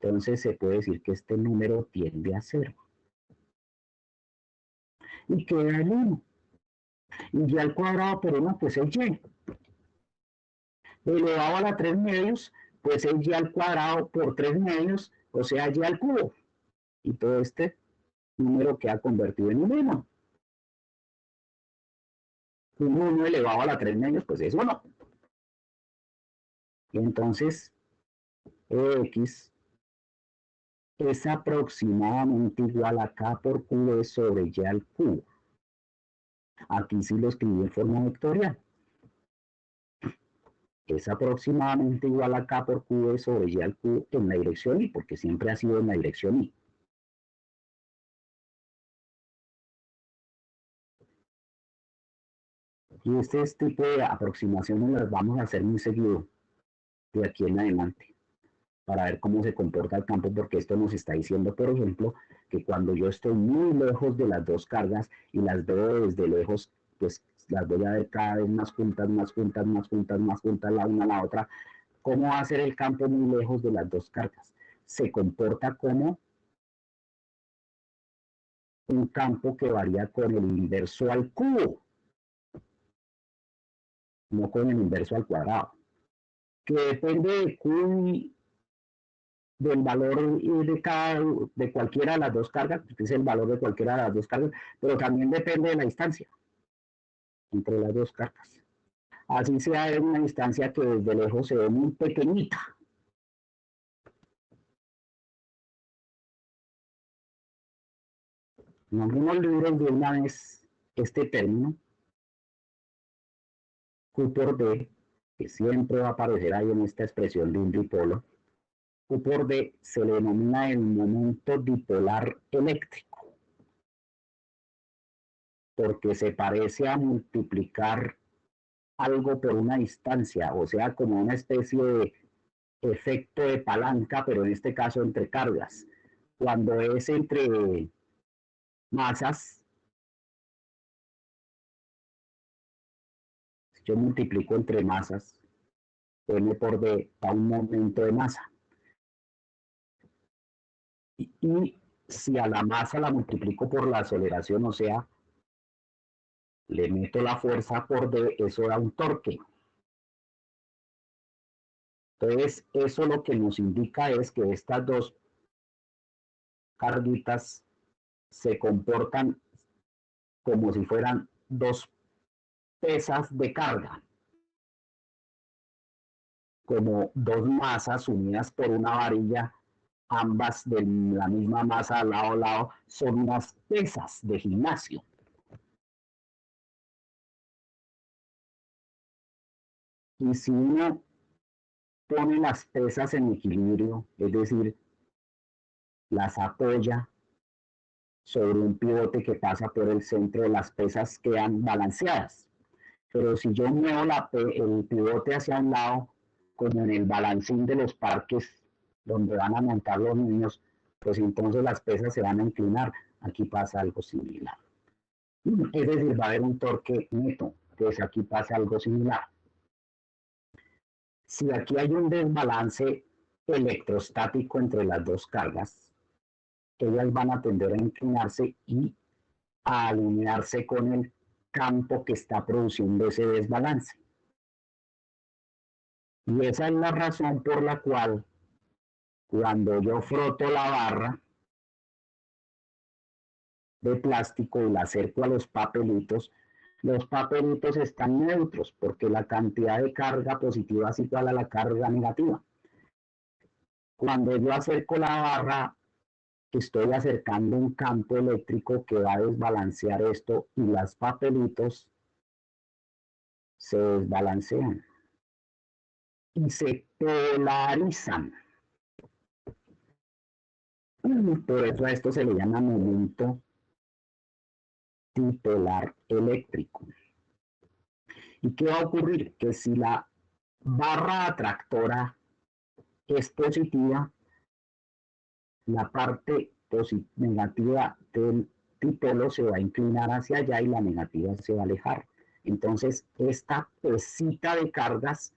Entonces se puede decir que este número tiende a 0. Y queda el 1. Y al cuadrado por 1, pues es y. Elevado a la 3 medios, pues es y al cuadrado por 3 medios, o sea, y al cubo. Y todo este número queda convertido en un 1. Un 1 elevado a la 3 medios, pues es 1. Y entonces, x es aproximadamente igual a k por q sobre y al cubo. Aquí sí lo escribí en forma vectorial. Es aproximadamente igual a k por q sobre y al cubo en la dirección y, porque siempre ha sido en la dirección y. Y este tipo de aproximaciones las vamos a hacer muy seguido de aquí en adelante para ver cómo se comporta el campo, porque esto nos está diciendo, por ejemplo, que cuando yo estoy muy lejos de las dos cargas y las veo desde lejos, pues las voy a ver cada vez más juntas, más juntas, más juntas, más juntas la una a la otra. ¿Cómo va a ser el campo muy lejos de las dos cargas? Se comporta como un campo que varía con el inverso al cubo, no con el inverso al cuadrado, que depende de Q del valor de cualquiera de las dos cargas, que es el valor de cualquiera de las dos cargas, pero también depende de la distancia entre las dos cargas. Así sea en una distancia que desde lejos se ve muy pequeñita. En algunos libros de una vez este término, Q por D, que siempre va a aparecer ahí en esta expresión de un dipolo, Q por D se le denomina el momento dipolar eléctrico, porque se parece a multiplicar algo por una distancia, o sea, como una especie de efecto de palanca, pero en este caso entre cargas. Cuando es entre masas, si yo multiplico entre masas, m por d da un momento de masa. Y si a la masa la multiplico por la aceleración, o sea, le meto la fuerza por d, eso da un torque. Entonces, eso lo que nos indica es que estas dos carguitas se comportan como si fueran dos pesas de carga, como dos masas unidas por una varilla, ambas de la misma masa lado a lado, son unas pesas de gimnasio. Y si uno pone las pesas en equilibrio, es decir, las apoya sobre un pivote que pasa por el centro, las pesas quedan balanceadas. Pero si yo muevo el pivote hacia un lado, como en el balancín de los parques donde van a montar los niños, pues entonces las pesas se van a inclinar. aquí pasa algo similar. Es decir, va a haber un torque neto, pues aquí pasa algo similar. Si aquí hay un desbalance electrostático entre las dos cargas, ellas van a tender a inclinarse y a alinearse con el campo que está produciendo ese desbalance. Y esa es la razón por la cual cuando yo froto la barra de plástico y la acerco a los papelitos están neutros porque la cantidad de carga positiva es igual a la carga negativa. Cuando yo acerco la barra, estoy acercando un campo eléctrico que va a desbalancear esto y los papelitos se desbalancean y se polarizan. Por eso a esto se le llama momento dipolar eléctrico. ¿Y qué va a ocurrir? Que si la barra atractora es positiva, la parte negativa del dipolo se va a inclinar hacia allá y la negativa se va a alejar. Entonces, esta pesita de cargas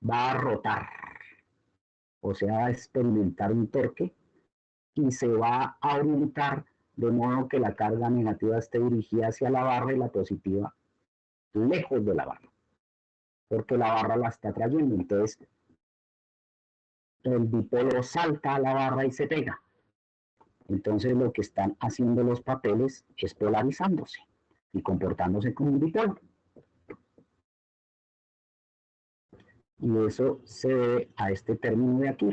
va a rotar, o sea, va a experimentar un torque y se va a orientar de modo que la carga negativa esté dirigida hacia la barra y la positiva lejos de la barra, porque la barra la está trayendo. Entonces, el dipolo salta a la barra y se pega. Entonces, lo que están haciendo los papeles es polarizándose y comportándose como un dipolo. Y eso se debe a este término de aquí.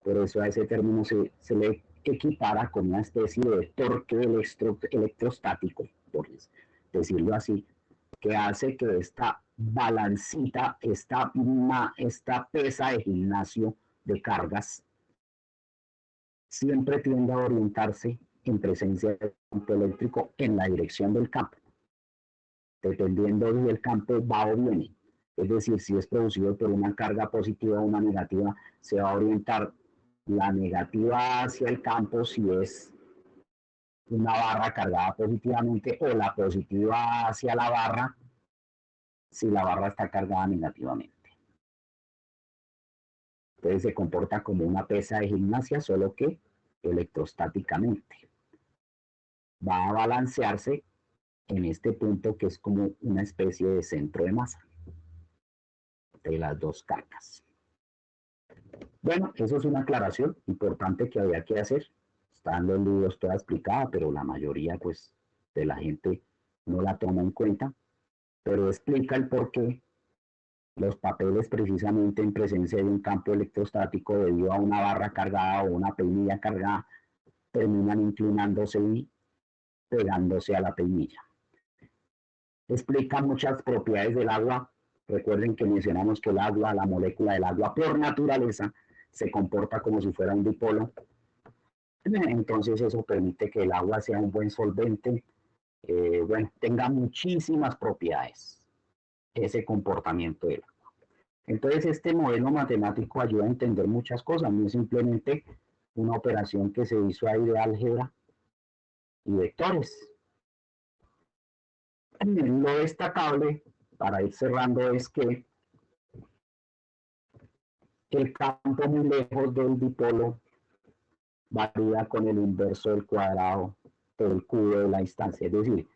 Por eso a ese término se le equipara con una especie de torque electrostático, por decirlo así, que hace que esta balancita, esta pesa de gimnasio de cargas, siempre tiende a orientarse en presencia del campo eléctrico en la dirección del campo, dependiendo si el campo va o viene. Es decir, si es producido por una carga positiva o una negativa, se va a orientar la negativa hacia el campo si es una barra cargada positivamente o la positiva hacia la barra si la barra está cargada negativamente. Entonces se comporta como una pesa de gimnasia, solo que electrostáticamente. Va a balancearse en este punto que es como una especie de centro de masa de las dos cargas. Bueno, eso es una aclaración importante que había que hacer. Está en los libros toda explicada, pero la mayoría pues de la gente no la toma en cuenta. Pero explica el por qué los papeles precisamente en presencia de un campo electrostático debido a una barra cargada o una peinilla cargada terminan inclinándose y pegándose a la peinilla. Explica muchas propiedades del agua. Recuerden que mencionamos que el agua, la molécula del agua por naturaleza, se comporta como si fuera un dipolo. Entonces eso permite que el agua sea un buen solvente, tenga muchísimas propiedades ese comportamiento del agua. Entonces este modelo matemático ayuda a entender muchas cosas, no es simplemente una operación que se hizo ahí de álgebra y vectores. Lo destacable, para ir cerrando, es que el campo muy lejos del dipolo varía con el inverso del cuadrado del cubo de la instancia. Es decir,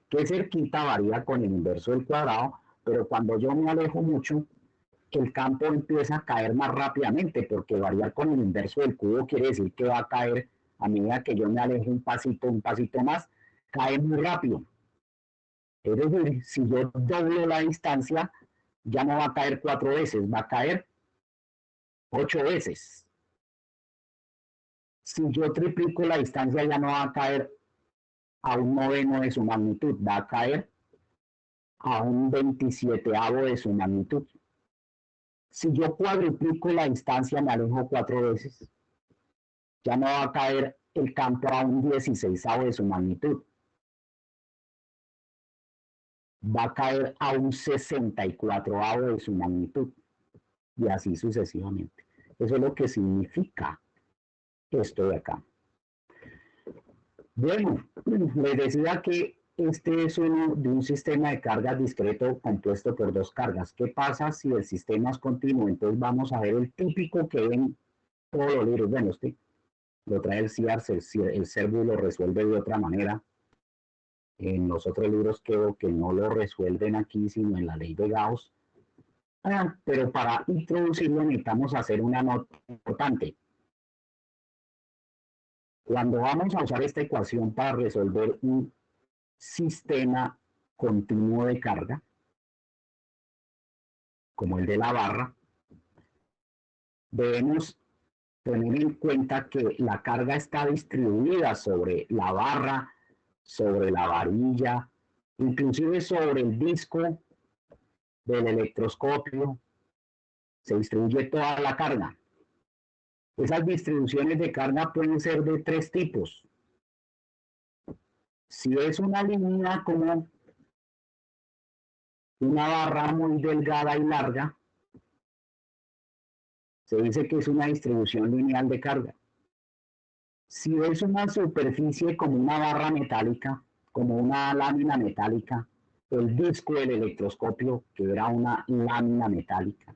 que cerquita varía con el inverso del cuadrado, pero cuando yo me alejo mucho, el campo empieza a caer más rápidamente, porque variar con el inverso del cubo quiere decir que va a caer a medida que yo me alejo un pasito más, cae muy rápido. Es decir, si yo doblo la distancia, ya no va a caer 4 veces, va a caer 8 veces. Si yo triplico la distancia, ya no va a caer a un noveno de su magnitud, va a caer a un 27avo de su magnitud. Si yo cuadruplico la distancia, me alejo 4 veces, ya no va a caer el campo a un 16avo de su magnitud. Va a caer a un 64avo de su magnitud y así sucesivamente. Eso es lo que significa esto de acá. Bueno, les decía que este es uno de un sistema de cargas discreto compuesto por dos cargas. ¿Qué pasa si el sistema es continuo? Entonces vamos a ver el típico que ven todos los libros. Bueno, este lo trae el CIARS, el CERBU lo resuelve de otra manera. En los otros libros creo que no lo resuelven aquí, sino en la ley de Gauss. Pero para introducirlo necesitamos hacer una nota importante. Cuando vamos a usar esta ecuación para resolver un sistema continuo de carga, como el de la barra, debemos tener en cuenta que la carga está distribuida sobre la barra, sobre la varilla, inclusive sobre el disco del electroscopio, se distribuye toda la carga. Esas distribuciones de carga pueden ser de tres tipos. Si es una línea como una barra muy delgada y larga, se dice que es una distribución lineal de carga. Si es una superficie como una barra metálica, como una lámina metálica, el disco del electroscopio, que era una lámina metálica,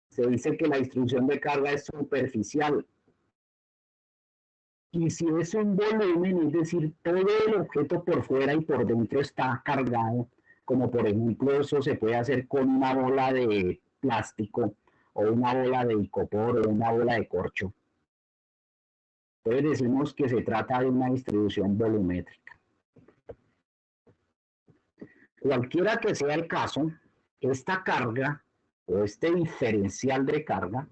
se dice que la distribución de carga es superficial. Y si es un volumen, es decir, todo el objeto por fuera y por dentro está cargado, como por ejemplo eso se puede hacer con una bola de plástico o una bola de icopor o una bola de corcho. Entonces decimos que se trata de una distribución volumétrica. Cualquiera que sea el caso, esta carga o este diferencial de carga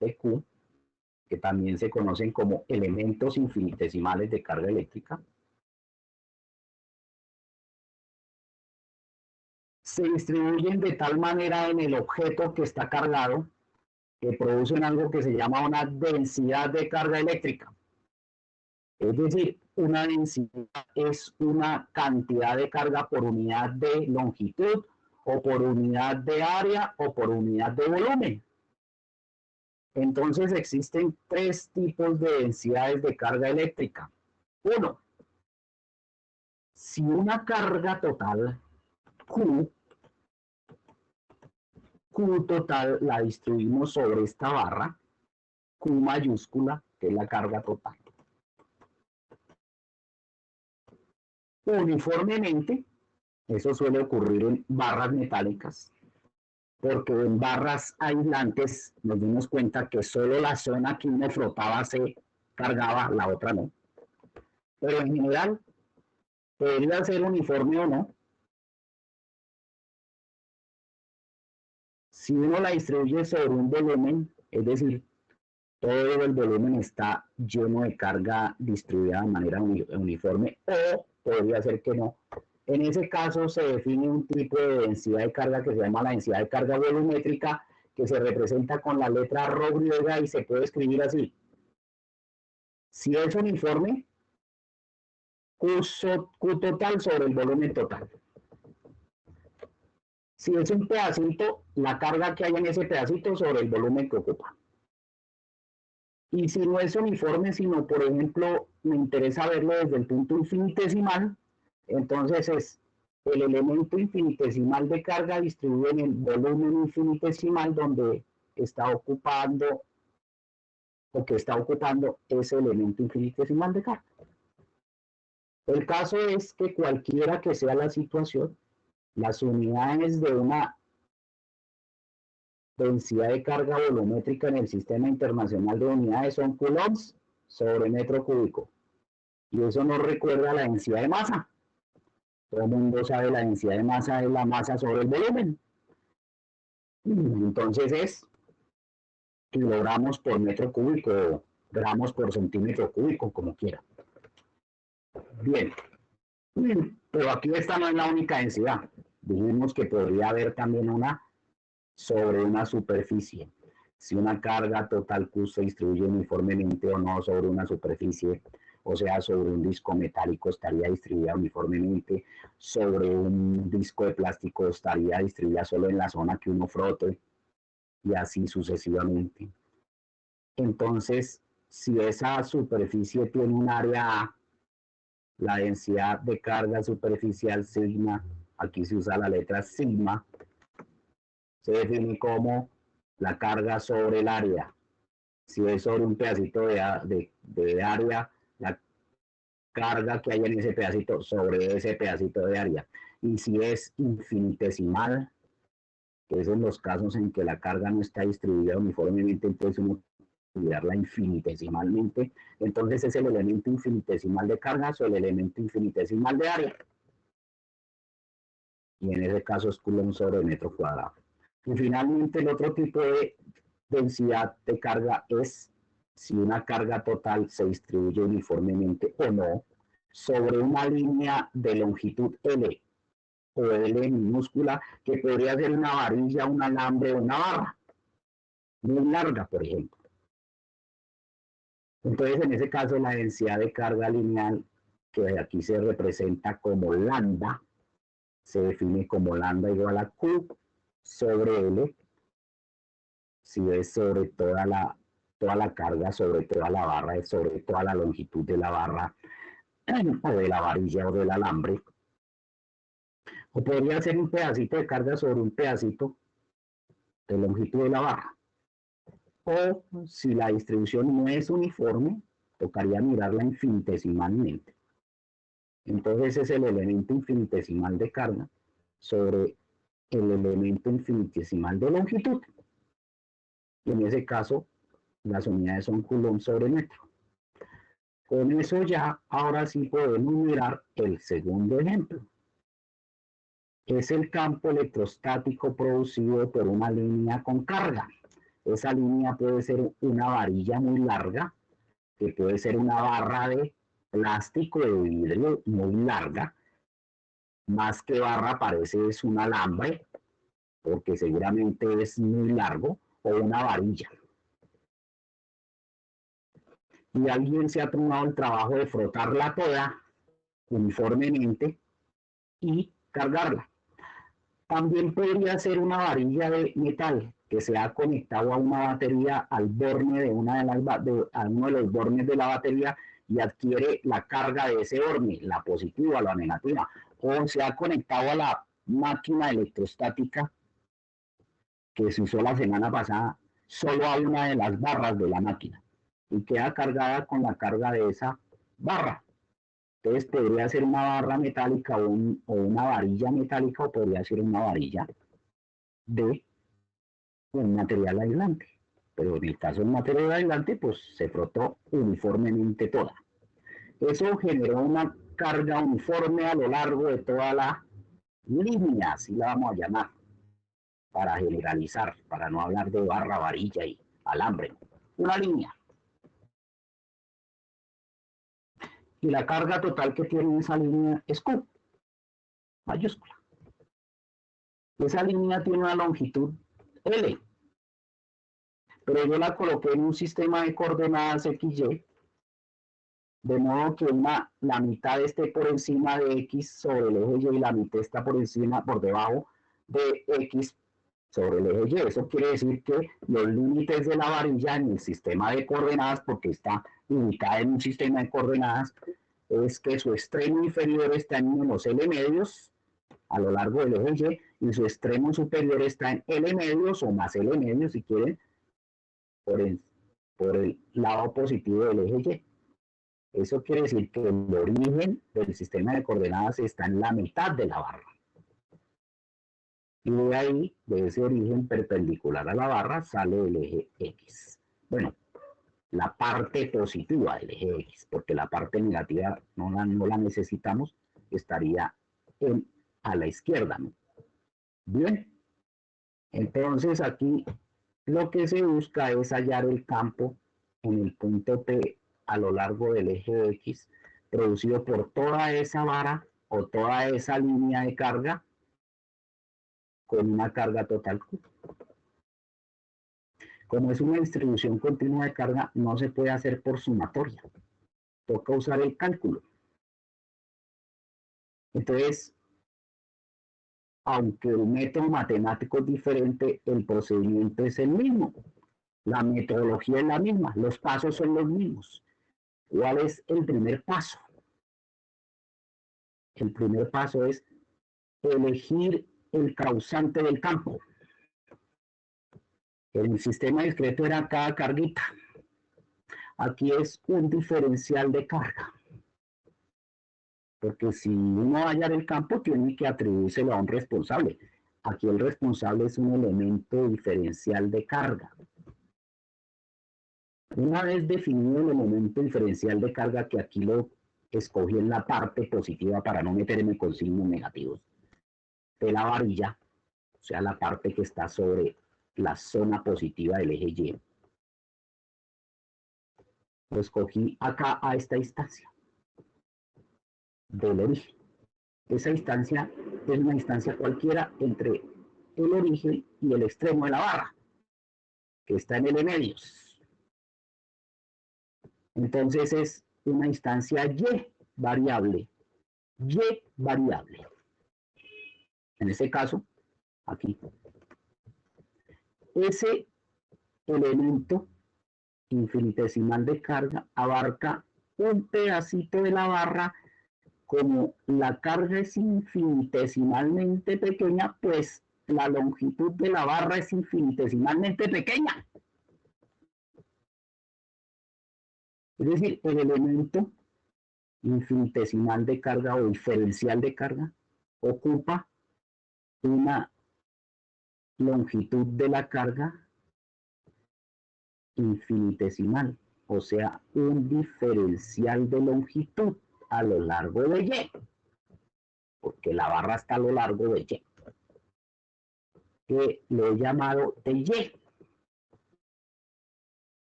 de Q, que también se conocen como elementos infinitesimales de carga eléctrica, se distribuyen de tal manera en el objeto que está cargado que producen algo que se llama una densidad de carga eléctrica. Es decir, una densidad es una cantidad de carga por unidad de longitud o por unidad de área o por unidad de volumen. Entonces existen tres tipos de densidades de carga eléctrica. Uno, si una carga total, Q total la distribuimos sobre esta barra, Q mayúscula, que es la carga total. Uniformemente, eso suele ocurrir en barras metálicas, porque en barras aislantes nos dimos cuenta que solo la zona que uno frotaba se cargaba, la otra no. Pero en general, podría ser uniforme o no. Si uno la distribuye sobre un volumen, es decir, todo el volumen está lleno de carga distribuida de manera uniforme, o podría ser que no. En ese caso se define un tipo de densidad de carga que se llama la densidad de carga volumétrica, que se representa con la letra ρ griega y se puede escribir así. Si es uniforme, Q total sobre el volumen total. Si es un pedacito, la carga que hay en ese pedacito sobre el volumen que ocupa. Y si no es uniforme, sino, por ejemplo, me interesa verlo desde el punto infinitesimal, entonces es el elemento infinitesimal de carga distribuido en el volumen infinitesimal donde está ocupando o que está ocupando ese elemento infinitesimal de carga. El caso es que cualquiera que sea la situación, las unidades de una densidad de carga volumétrica en el Sistema Internacional de Unidades son coulombs sobre metro cúbico. Y eso nos recuerda a la densidad de masa. Todo el mundo sabe la densidad de masa es la masa sobre el volumen. Entonces es kilogramos por metro cúbico o gramos por centímetro cúbico, como quiera. Bien. Pero aquí esta no es la única densidad. Dijimos que podría haber también una sobre una superficie. Si una carga total Q se distribuye uniformemente o no sobre una superficie, o sea, sobre un disco metálico estaría distribuida uniformemente, sobre un disco de plástico estaría distribuida solo en la zona que uno frote, y así sucesivamente. Entonces, si esa superficie tiene un área A la densidad de carga superficial sigma, aquí se usa la letra sigma, se define como la carga sobre el área. Si es sobre un pedacito de área, la carga que hay en ese pedacito sobre ese pedacito de área. Y si es infinitesimal, que es en los casos en que la carga no está distribuida uniformemente, entonces uno estudiarla infinitesimalmente, entonces es el elemento infinitesimal de cargas o el elemento infinitesimal de área. Y en ese caso es Coulomb sobre metro cuadrado. Y finalmente el otro tipo de densidad de carga es si una carga total se distribuye uniformemente o no sobre una línea de longitud L o L minúscula, que podría ser una varilla, un alambre o una barra muy larga, por ejemplo. Entonces, en ese caso, la densidad de carga lineal, que aquí se representa como lambda, se define como lambda igual a Q sobre L, si es sobre toda la carga, sobre toda la barra, sobre toda la longitud de la barra, o de la varilla o del alambre. O podría ser un pedacito de carga sobre un pedacito de longitud de la barra. O si la distribución no es uniforme, tocaría mirarla infinitesimalmente. Entonces es el elemento infinitesimal de carga sobre el elemento infinitesimal de longitud. Y en ese caso, las unidades son Coulomb sobre metro. Con eso ya, ahora sí podemos mirar el segundo ejemplo. Es el campo electrostático producido por una línea con carga. Esa línea puede ser una varilla muy larga, que puede ser una barra de plástico de vidrio muy larga. Más que barra parece es un alambre, porque seguramente es muy largo, o una varilla. Y alguien se ha tomado el trabajo de frotarla toda uniformemente y cargarla. También podría ser una varilla de metal que se ha conectado a una batería al borne de a uno de los bornes de la batería y adquiere la carga de ese borne, la positiva o la negativa, o se ha conectado a la máquina electrostática que se usó la semana pasada. Solo hay una de las barras de la máquina y queda cargada con la carga de esa barra. Entonces podría ser una barra metálica o una varilla metálica, o podría ser una varilla de un material aislante. Pero en el caso del material aislante, pues se frotó uniformemente toda. Eso generó una carga uniforme a lo largo de toda la línea, así la vamos a llamar, para generalizar, para no hablar de barra, varilla y alambre. Una línea. Y la carga total que tiene esa línea es Q, mayúscula. Esa línea tiene una longitud L, pero yo la coloqué en un sistema de coordenadas XY, de modo que la mitad esté por encima de X sobre el eje Y y la mitad está por debajo de X sobre el eje Y. Eso quiere decir que los límites de la varilla en el sistema de coordenadas, porque está ubicada en un sistema de coordenadas, es que su extremo inferior está en menos L medios a lo largo del eje Y, y su extremo superior está en L medios o más L medios, si quieren, por el lado positivo del eje Y. Eso quiere decir que el origen del sistema de coordenadas está en la mitad de la barra. Y de ahí, de ese origen perpendicular a la barra, sale el eje X. Bueno, la parte positiva del eje X, porque la parte negativa no la necesitamos, estaría a la izquierda, ¿no? Bien, entonces aquí lo que se busca es hallar el campo en el punto P a lo largo del eje X, producido por toda esa vara o toda esa línea de carga con una carga total Q. Como es una distribución continua de carga, no se puede hacer por sumatoria. Toca usar el cálculo. Entonces, aunque el método matemático es diferente, el procedimiento es el mismo. La metodología es la misma, los pasos son los mismos. ¿Cuál es el primer paso? el primer paso es elegir el causante del campo. En el sistema discreto era cada carguita. Aquí es un diferencial de carga. Porque si uno hallar el campo, tiene que atribuírselo a un responsable. Aquí el responsable es un elemento diferencial de carga. Una vez definido el elemento diferencial de carga, que aquí lo escogí en la parte positiva para no meterme con signos negativos, de la varilla, o sea, la parte que está sobre la zona positiva del eje Y, lo escogí acá a esta instancia del origen. Esa instancia es una instancia cualquiera entre el origen y el extremo de la barra, que está en el medios. Entonces es una instancia Y variable. Y variable. En este caso, aquí. Ese elemento infinitesimal de carga abarca un pedacito de la barra. Como la carga es infinitesimalmente pequeña, pues la longitud de la barra es infinitesimalmente pequeña. Es decir, el elemento infinitesimal de carga o diferencial de carga ocupa una longitud de la carga infinitesimal, o sea, un diferencial de longitud a lo largo de Y, porque la barra está a lo largo de Y, que lo he llamado de Y.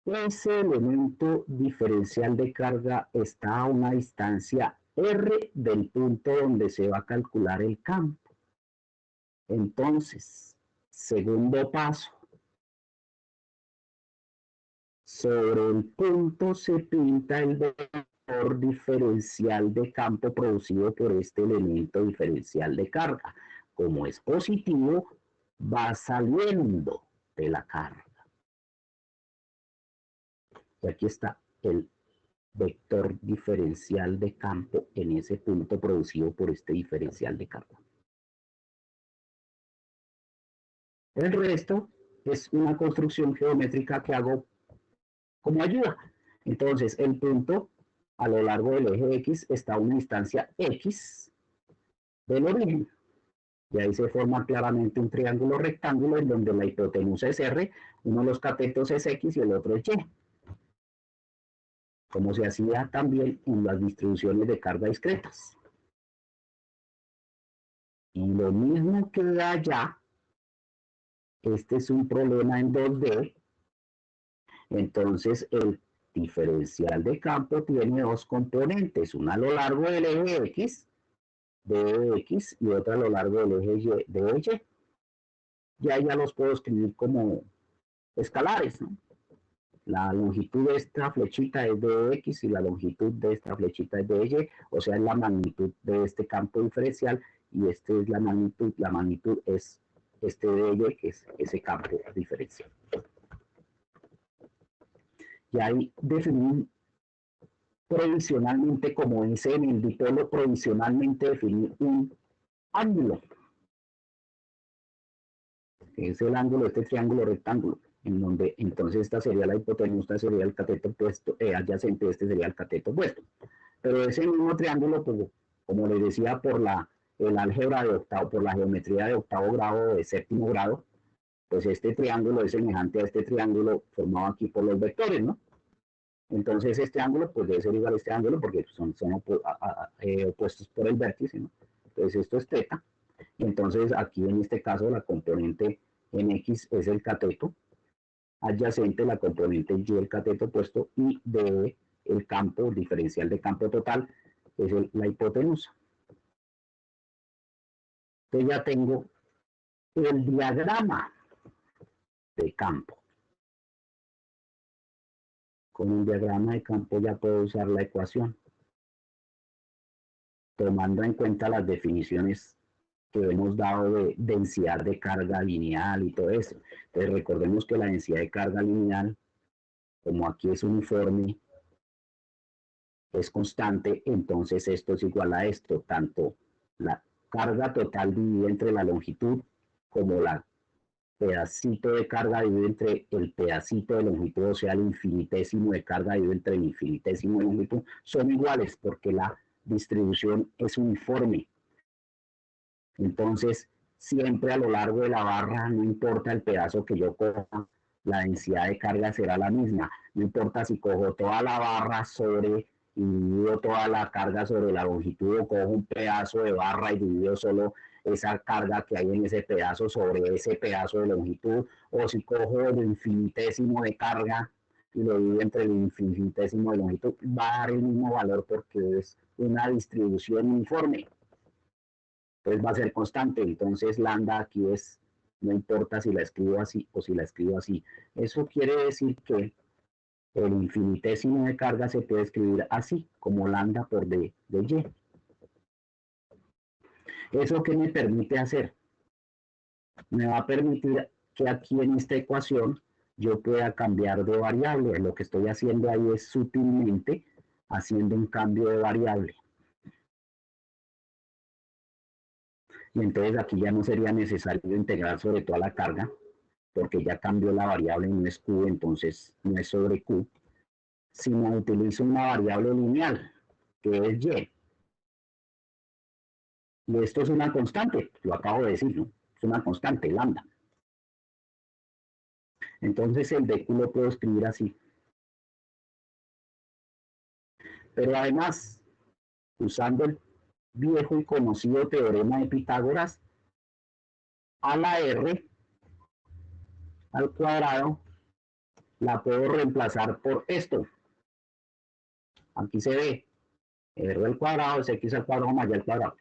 Ese elemento diferencial de carga está a una distancia R del punto donde se va a calcular el campo. Entonces, segundo paso, sobre el punto se pinta el vector diferencial de campo producido por este elemento diferencial de carga. Como es positivo, va saliendo de la carga. Y aquí está el vector diferencial de campo en ese punto producido por este diferencial de carga. El resto es una construcción geométrica que hago como ayuda. Entonces, el punto a lo largo del eje X está a una distancia X del origen. Y ahí se forma claramente un triángulo rectángulo en donde la hipotenusa es R, uno de los catetos es X y el otro es Y. Como se hacía también en las distribuciones de carga discretas. Y lo mismo que allá, este es un problema en 2D, entonces el diferencial de campo tiene dos componentes, una a lo largo del eje X, de X, y otra a lo largo del eje Y, de Y. Ya los puedo escribir como escalares, ¿no? La longitud de esta flechita es de X y la longitud de esta flechita es de Y, o sea, es la magnitud de este campo diferencial y este es la magnitud es este de Y, que es ese campo diferencial. Y ahí definir provisionalmente, como dice en el dipolo, provisionalmente definir un ángulo, que es el ángulo de este triángulo rectángulo, en donde entonces esta sería la hipotenusa, sería el cateto opuesto, adyacente, este sería el cateto opuesto. Pero ese mismo triángulo, pues, como les decía, por el álgebra de octavo, por la geometría de octavo grado, de séptimo grado, pues este triángulo es semejante a este triángulo formado aquí por los vectores, ¿no? Entonces este ángulo pues debe ser igual a este ángulo porque son opuestos por el vértice, ¿no? Entonces esto es θ. Entonces aquí en este caso la componente en X es el cateto adyacente, la componente Y el cateto opuesto y de el campo diferencial de campo total es la hipotenusa. Entonces ya tengo el diagrama de campo. Con un diagrama de campo ya puedo usar la ecuación, tomando en cuenta las definiciones que hemos dado de densidad de carga lineal y todo eso. Entonces recordemos que la densidad de carga lineal, como aquí es uniforme, es constante, entonces esto es igual a esto, tanto la carga total dividida entre la longitud como la pedacito de carga dividido entre el pedacito de longitud, o sea, el infinitésimo de carga dividido entre el infinitésimo de longitud, son iguales porque la distribución es uniforme. Entonces, siempre a lo largo de la barra, no importa el pedazo que yo coja, la densidad de carga será la misma. No importa si cojo toda la barra sobre y divido toda la carga sobre la longitud, o cojo un pedazo de barra y divido solo esa carga que hay en ese pedazo sobre ese pedazo de longitud, o si cojo el infinitésimo de carga y lo divido entre el infinitésimo de longitud, va a dar el mismo valor porque es una distribución uniforme. Entonces va a ser constante. Entonces lambda aquí es, no importa si la escribo así o si la escribo así. Eso quiere decir que el infinitésimo de carga se puede escribir así, como lambda por d de y. ¿Eso qué me permite hacer? Me va a permitir que aquí en esta ecuación yo pueda cambiar de variable. Lo que estoy haciendo ahí es sutilmente haciendo un cambio de variable. Y entonces aquí ya no sería necesario integrar sobre toda la carga, porque ya cambió la variable, no es Q, entonces no es sobre Q, sino utilizo una variable lineal, que es Y. Y esto es una constante, lo acabo de decir, ¿no? Es una constante, lambda. Entonces el de Q lo puedo escribir así. Pero además, usando el viejo y conocido teorema de Pitágoras, a la R al cuadrado la puedo reemplazar por esto. Aquí se ve R al cuadrado es X al cuadrado más Y al cuadrado.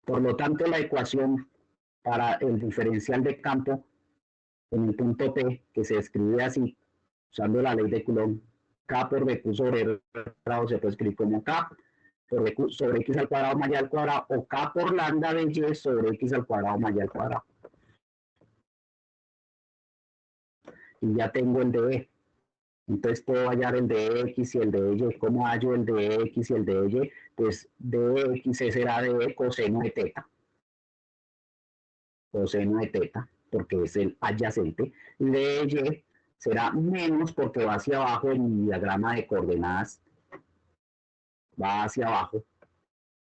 Por lo tanto, la ecuación para el diferencial de campo en el punto P, que se escribe así, usando la ley de Coulomb, K por BQ sobre R al cuadrado se puede escribir como K por BQ sobre X al cuadrado más Y al cuadrado, o K por lambda de Y sobre X al cuadrado más Y al cuadrado. Y ya tengo el de E. Entonces puedo hallar el de X y el de Y. ¿Cómo hallo el de X y el de Y? Pues de X será de coseno de teta. Coseno de teta, porque es el adyacente. Y de Y será menos porque va hacia abajo en mi diagrama de coordenadas. Va hacia abajo.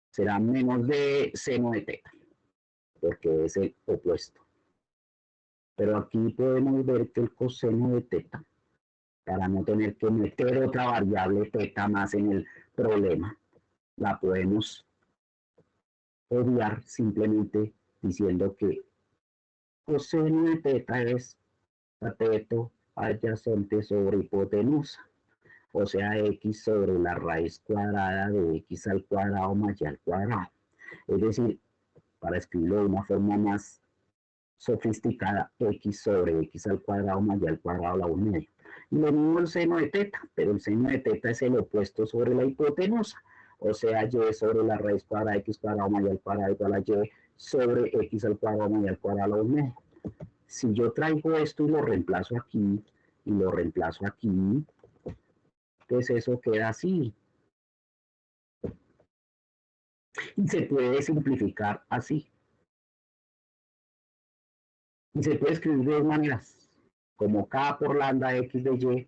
Será menos de seno de teta, porque es el opuesto. Pero aquí podemos ver que el coseno de teta, para no tener que meter otra variable teta más en el problema, la podemos obviar simplemente diciendo que coseno de teta es cateto adyacente sobre hipotenusa, o sea, x sobre la raíz cuadrada de x al cuadrado más y al cuadrado. Es decir, para escribirlo de una forma más sofisticada, x sobre x al cuadrado más y al cuadrado a la 1/2. Y lo mismo el seno de teta, pero el seno de teta es el opuesto sobre la hipotenusa, o sea, y sobre la raíz cuadrada de x cuadrado más y al cuadrado igual a y sobre x al cuadrado más y al cuadrado a la 1/2. Si yo traigo esto y lo reemplazo aquí, y lo reemplazo aquí, pues eso queda así. Y se puede simplificar así. Y se puede escribir de dos maneras, como K por lambda X de Y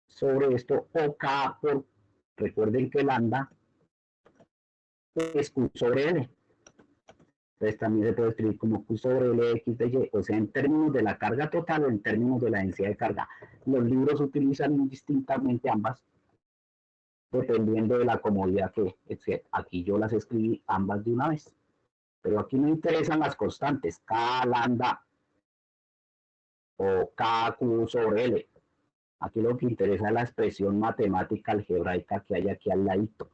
sobre esto, o K por, recuerden que lambda es Q sobre L. Entonces también se puede escribir como Q sobre L X de Y, o sea, en términos de la carga total o en términos de la densidad de carga. Los libros utilizan indistintamente ambas, dependiendo de la comodidad que, etc. Aquí yo las escribí ambas de una vez. Pero aquí me interesan las constantes, K lambda o KQ sobre L. Aquí lo que interesa es la expresión matemática algebraica que hay aquí al ladito.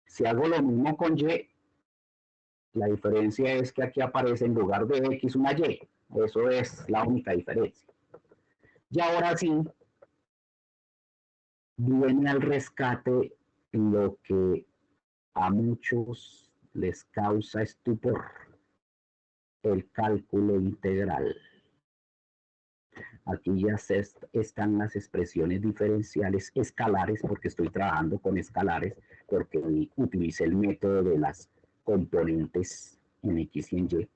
Si hago lo mismo con Y, la diferencia es que aquí aparece en lugar de X una Y. Eso es la única diferencia. Y ahora sí, viene al rescate lo que a muchos les causa estupor, el cálculo integral. Aquí ya están las expresiones diferenciales escalares, porque estoy trabajando con escalares, porque utilicé el método de las componentes en X y en Y.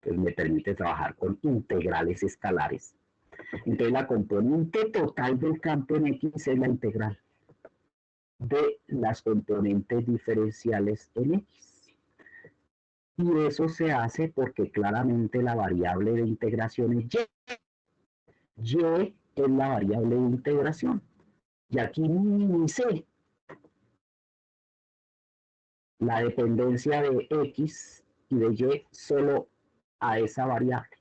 Entonces me permite trabajar con integrales escalares. Entonces la componente total del campo en X es la integral de las componentes diferenciales en X. Y eso se hace porque claramente la variable de integración es Y. Y es la variable de integración. Y aquí minimicé la dependencia de X y de Y solo a esa variable.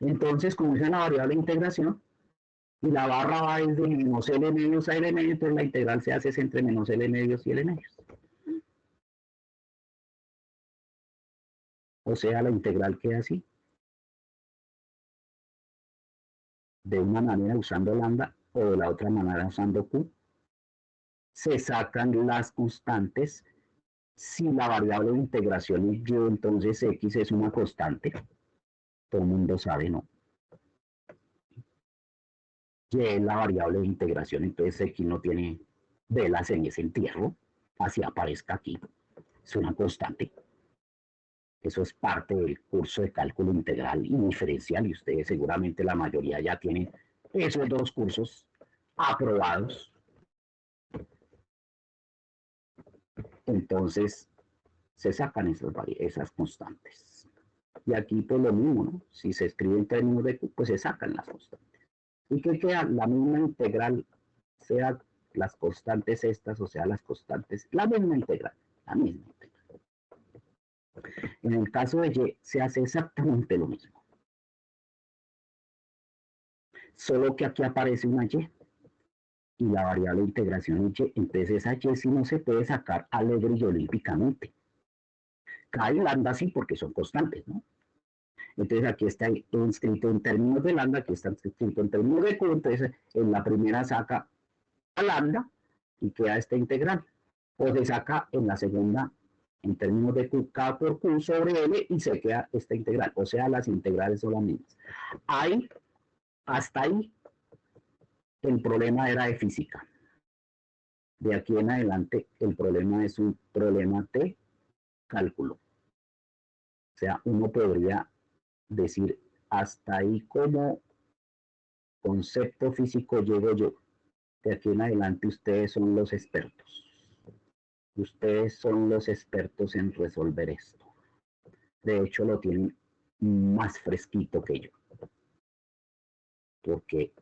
Entonces, como es la variable de integración, y la barra va desde menos L medios a L medios, entonces la integral se hace entre menos L medios y L medios. O sea, la integral queda así. De una manera usando lambda o de la otra manera usando Q. Se sacan las constantes. Si la variable de integración es Y, entonces X es una constante. Todo el mundo sabe, ¿no? Y es la variable de integración, entonces X no tiene velas en ese entierro. Así aparezca aquí. Es una constante. Eso es parte del curso de cálculo integral y diferencial, y ustedes seguramente la mayoría ya tienen esos dos cursos aprobados. Entonces, se sacan esas constantes. Y aquí, pues lo mismo, ¿no? Si se escribe en términos de Q, pues se sacan las constantes. ¿Y qué queda? La misma integral, sea las constantes estas, o sea, las constantes, la misma integral, la misma integral. En el caso de Y, se hace exactamente lo mismo. Solo que aquí aparece una Y. Y la variable de integración es Y, entonces esa Y sí no se puede sacar alegre y olímpicamente. K y lambda sí, porque son constantes, ¿no? Entonces aquí está inscrito en términos de lambda, aquí está inscrito en términos de Q, entonces en la primera saca a lambda y queda esta integral. O se saca en la segunda en términos de Q, K por Q sobre L y se queda esta integral. O sea, las integrales son las mismas. Ahí, hasta ahí, el problema era de física. De aquí en adelante, el problema es un problema de cálculo. O sea, uno podría decir, hasta ahí como concepto físico llego yo. De aquí en adelante ustedes son los expertos. Ustedes son los expertos en resolver esto. De hecho, lo tienen más fresquito que yo. Porque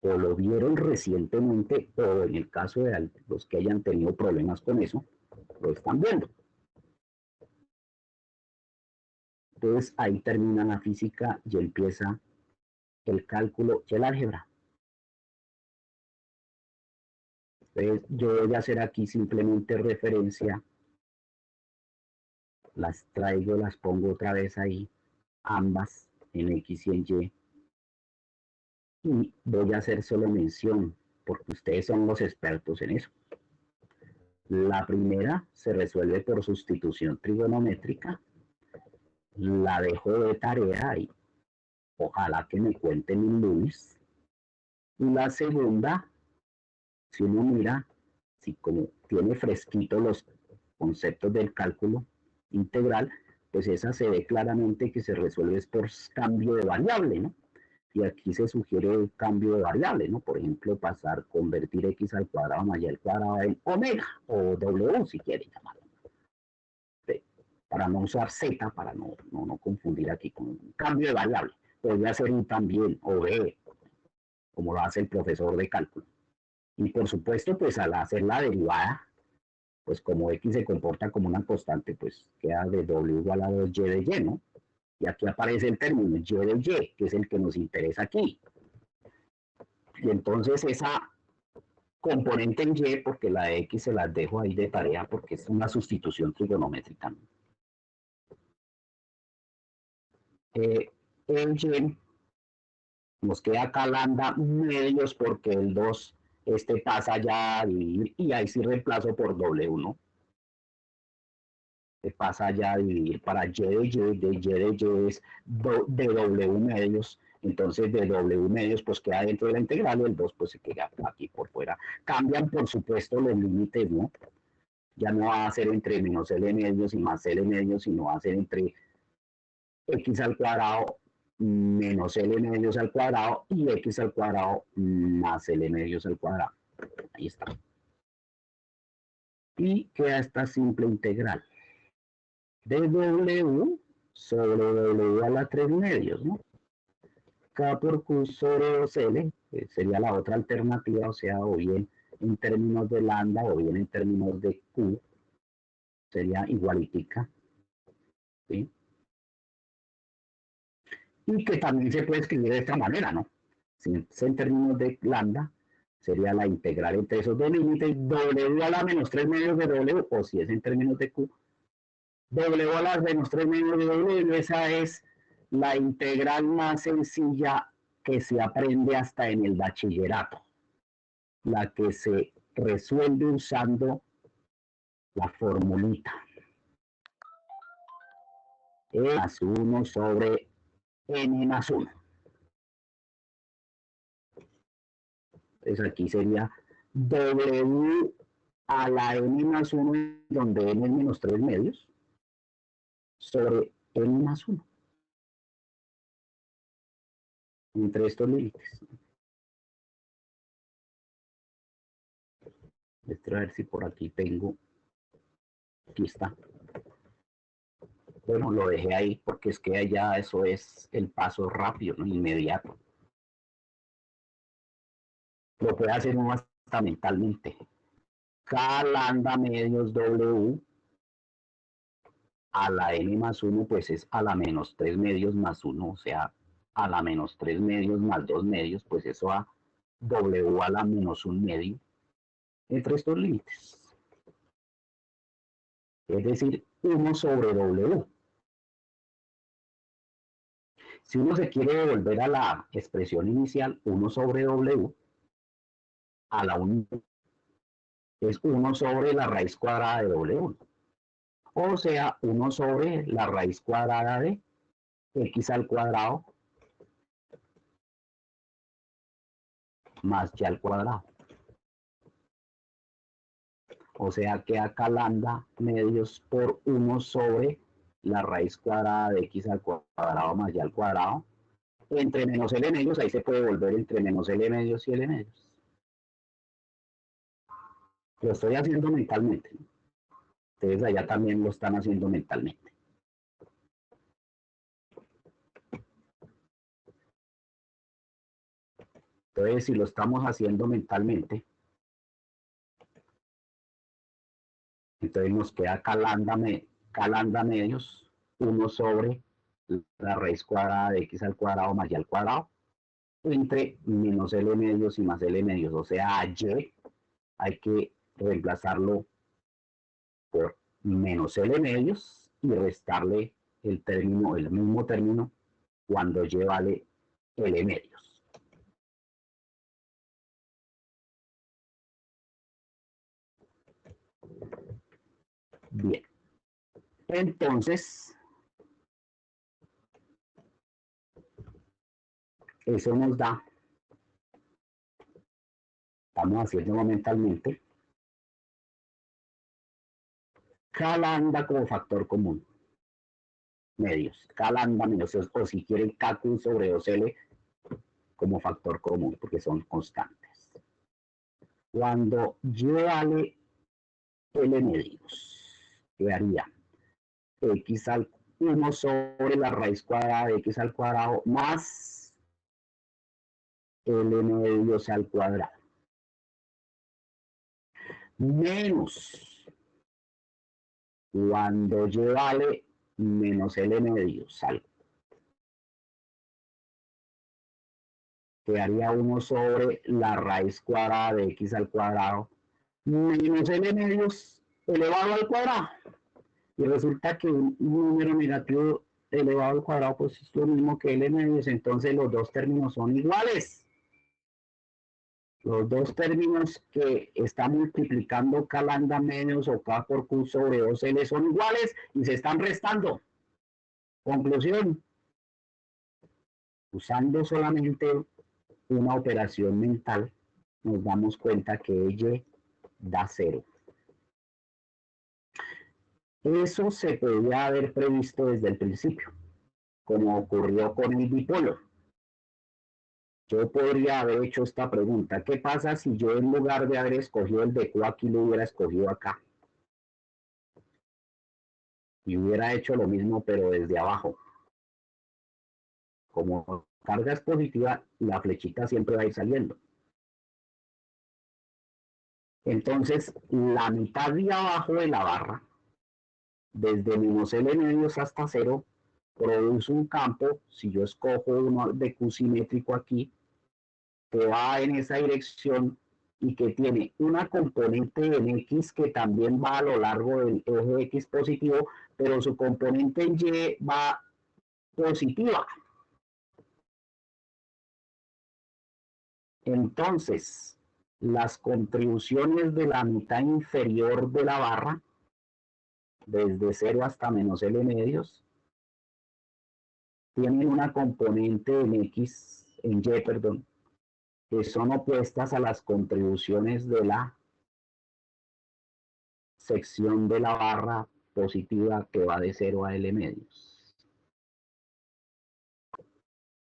o lo vieron recientemente o en el caso de los que hayan tenido problemas con eso, lo están viendo. Entonces ahí termina la física y empieza el cálculo y el álgebra. Entonces yo voy a hacer aquí simplemente referencia, las traigo, las pongo otra vez ahí, ambas en X y en Y. Y voy a hacer solo mención, porque ustedes son los expertos en eso. La primera se resuelve por sustitución trigonométrica. La dejo de tarea y ojalá que me cuenten el lunes. Y la segunda, si uno mira, si como tiene fresquito los conceptos del cálculo integral, pues esa se ve claramente que se resuelve por cambio de variable, ¿no? Y aquí se sugiere el cambio de variable, ¿no? Por ejemplo, convertir x al cuadrado más y al cuadrado en omega, o w, si quieren llamarlo. Sí, para no usar z, para no confundir aquí con un cambio de variable. Podría ser u también, o b, como lo hace el profesor de cálculo. Y por supuesto, pues al hacer la derivada, pues como x se comporta como una constante, pues queda de w igual a 2y de y, ¿no? Y aquí aparece el término y de y, que es el que nos interesa aquí. Y entonces esa componente en y, porque la de x se las dejo ahí de tarea, porque es una sustitución trigonométrica. En y nos queda acá lambda medios, porque el 2 pasa ya a dividir, y ahí sí reemplazo por w, ¿no? se pasa ya a dividir para y de y es de w medios, entonces de w medios pues queda dentro de la integral y el 2 pues se queda aquí por fuera. Cambian por supuesto los límites, ¿no? Ya no va a ser entre menos L medios y más L medios, sino va a ser entre x al cuadrado menos L medios al cuadrado y x al cuadrado más L medios al cuadrado. Ahí está. Y queda esta simple integral de W sobre W a la 3 medios, ¿no? K por Q sobre 2L, sería la otra alternativa, o sea, o bien en términos de lambda o bien en términos de Q, sería igualitica, ¿sí? Y que también se puede escribir de esta manera, ¿no? Si es en términos de lambda, sería la integral entre esos dos límites, W a la menos 3 medios de W, o si es en términos de Q, W a la menos 3 medios de W, esa es la integral más sencilla que se aprende hasta en el bachillerato, la que se resuelve usando la formulita. E más 1 sobre n más 1. Entonces aquí sería W a la n más 1, donde n es menos 3 medios, sobre n más 1. Entre estos límites. A ver si por aquí tengo. Aquí está. Bueno, lo dejé ahí porque es que allá eso es el paso rápido, ¿no? Inmediato. Lo puede hacer uno hasta mentalmente. K lambda medios W a la n más 1, pues es a la menos 3 medios más 1, o sea, a la menos 3 medios más 2 medios, pues eso a W a la menos 1 medio, entre estos límites. Es decir, 1 sobre W. Si uno se quiere devolver a la expresión inicial, 1 sobre W a la 1 es 1 sobre la raíz cuadrada de W1. O sea, 1 sobre la raíz cuadrada de x al cuadrado más y al cuadrado. O sea que acá lambda medios por 1 sobre la raíz cuadrada de x al cuadrado más y al cuadrado. Entre menos L medios, ahí se puede volver entre menos L medios y L medios. Lo estoy haciendo mentalmente, ¿no? Ustedes allá también lo están haciendo mentalmente. Entonces, si lo estamos haciendo mentalmente, entonces nos queda acá lambda medios 1 sobre la raíz cuadrada de x al cuadrado más y al cuadrado entre menos L medios y más L medios. O sea, a y hay que reemplazarlo por menos L medios y restarle el término, el mismo término, cuando y vale L medios. Bien. Entonces, eso nos da, estamos haciendo mentalmente, K lambda como factor común. Medios. K lambda menos, o si quieren KQ sobre 2L como factor común, porque son constantes. Cuando y vale L medios, quedaría x al 1 sobre la raíz cuadrada de x al cuadrado más L medios al cuadrado. Menos cuando y vale menos L medios al quedaría 1 sobre la raíz cuadrada de x al cuadrado menos L medios elevado al cuadrado. Y resulta que un número negativo elevado al cuadrado pues es lo mismo que L medios, entonces los dos términos son iguales. Los dos términos que está multiplicando K lambda medios o K por Q sobre 2L son iguales y se están restando. Conclusión. Usando solamente una operación mental, nos damos cuenta que Y da 0. Eso se podía haber previsto desde el principio, como ocurrió con el dipolo. Yo podría haber hecho esta pregunta: ¿qué pasa si yo en lugar de haber escogido el de Q aquí lo hubiera escogido acá? Y hubiera hecho lo mismo pero desde abajo. Como carga es positiva, la flechita siempre va a ir saliendo. Entonces, la mitad de abajo de la barra, desde menos L medios hasta 0, produce un campo, si yo escojo uno de Q simétrico aquí, que va en esa dirección y que tiene una componente en X que también va a lo largo del eje X positivo, pero su componente en Y va positiva. Entonces, las contribuciones de la mitad inferior de la barra, desde 0 hasta menos L medios, tienen una componente en Y, perdón, que son opuestas a las contribuciones de la sección de la barra positiva que va de 0 a L medios.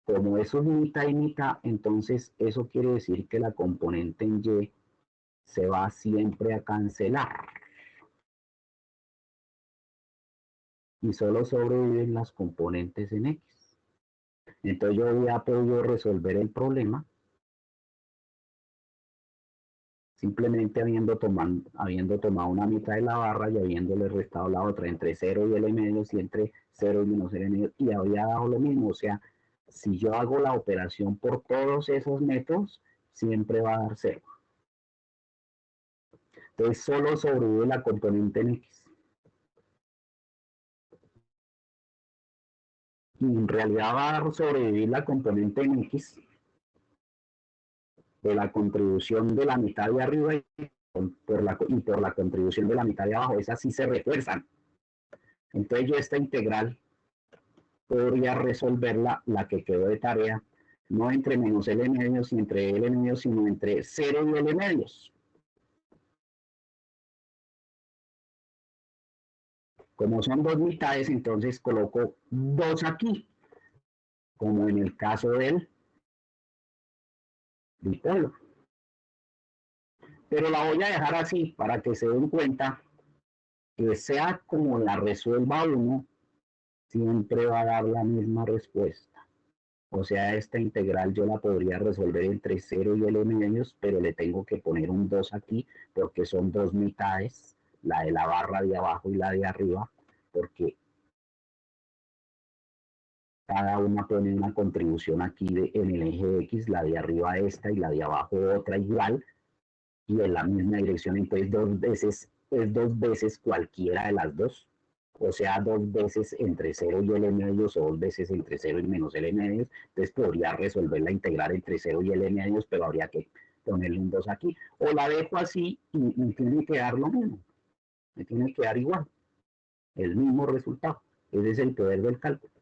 Como eso es mitad y mitad, entonces eso quiere decir que la componente en Y se va siempre a cancelar. Y solo sobreviven las componentes en X. Entonces yo había podido resolver el problema simplemente habiendo tomado una mitad de la barra y habiéndole restado la otra entre 0 y L medios y entre 0 y menos L medios, y había dado lo mismo. O sea, si yo hago la operación por todos esos métodos, siempre va a dar 0. Entonces solo sobrevive la componente en X. Y en realidad va a sobrevivir la componente en X de la contribución de la mitad de arriba y por la contribución de la mitad de abajo. Esas sí se refuerzan. Entonces yo esta integral podría resolverla, la que quedó de tarea, no entre menos L medios y entre L medios, sino entre 0 y L medios. Como son dos mitades, entonces coloco 2 aquí, como en el caso del dipolo. Pero la voy a dejar así para que se den cuenta que sea como la resuelva uno, siempre va a dar la misma respuesta. O sea, esta integral yo la podría resolver entre 0 y L medios, pero le tengo que poner un 2 aquí porque son dos mitades, la de la barra de abajo y la de arriba, porque cada una pone una contribución aquí en el eje X, la de arriba esta y la de abajo otra igual, y en la misma dirección. Entonces es dos veces cualquiera de las dos. O sea, dos veces entre 0 y L medios o dos veces entre 0 y menos L medios. Entonces podría resolver la integral entre 0 y L medios, pero habría que ponerle un 2 aquí. O la dejo así y me tiene que dar lo mismo. Me tiene que dar igual. El mismo resultado. Ese es el poder del cálculo.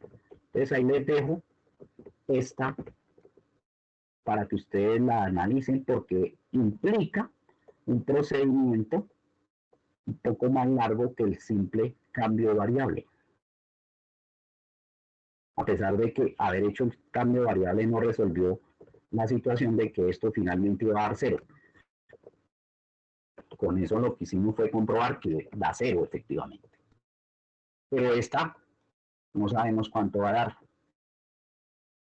Entonces ahí les dejo esta para que ustedes la analicen, porque implica un procedimiento un poco más largo que el simple cambio de variable. A pesar de que haber hecho el cambio de variable no resolvió la situación de que esto finalmente iba a dar 0. Con eso lo que hicimos fue comprobar que da 0 efectivamente. Pero esta no sabemos cuánto va a dar.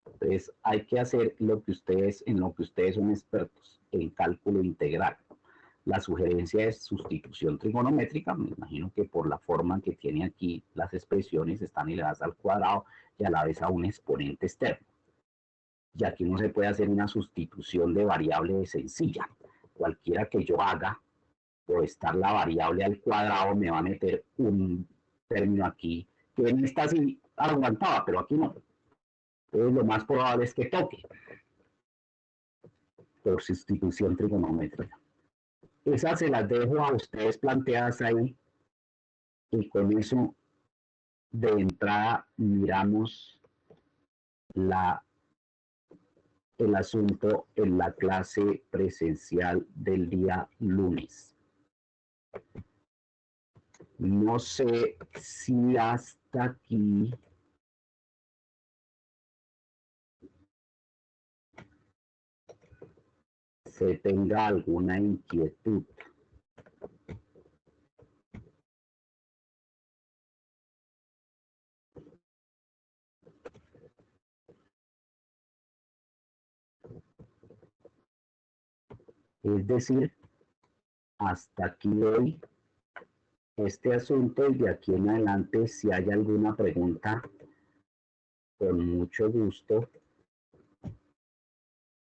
Entonces hay que hacer en lo que ustedes son expertos, el cálculo integral. La sugerencia es sustitución trigonométrica. Me imagino que por la forma que tiene aquí las expresiones están elevadas al cuadrado y a la vez a un exponente externo. Y aquí no se puede hacer una sustitución de variable sencilla. Cualquiera que yo haga, por estar la variable al cuadrado, me va a meter un término aquí, que en esta sí aguantaba, pero aquí no. Entonces lo más probable es que toque. por sustitución trigonométrica. Esas se las dejo a ustedes planteadas ahí y con eso de entrada miramos el asunto en la clase presencial del día lunes. No sé si hasta aquí se tenga alguna inquietud. Es decir, hasta aquí hoy este asunto y de aquí en adelante si hay alguna pregunta, con mucho gusto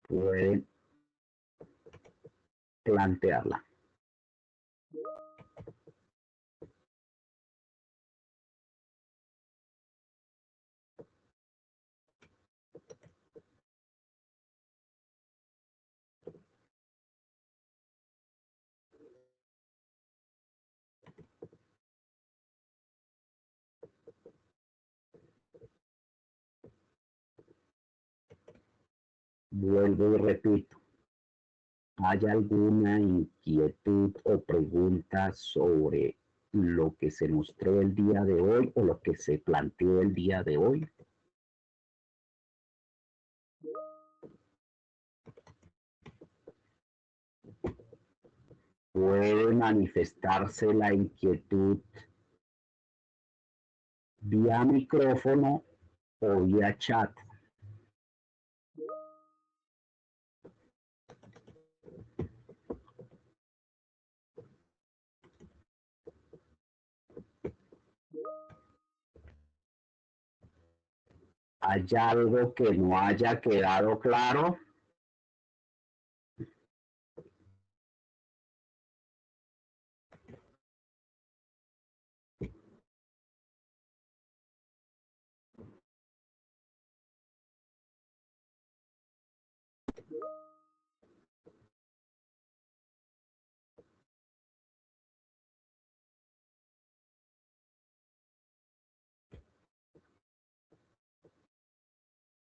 pueden plantearla. Vuelvo y repito, ¿hay alguna inquietud o pregunta sobre lo que se mostró el día de hoy o lo que se planteó el día de hoy? Puede manifestarse la inquietud vía micrófono o vía chat. ¿Hay algo que no haya quedado claro?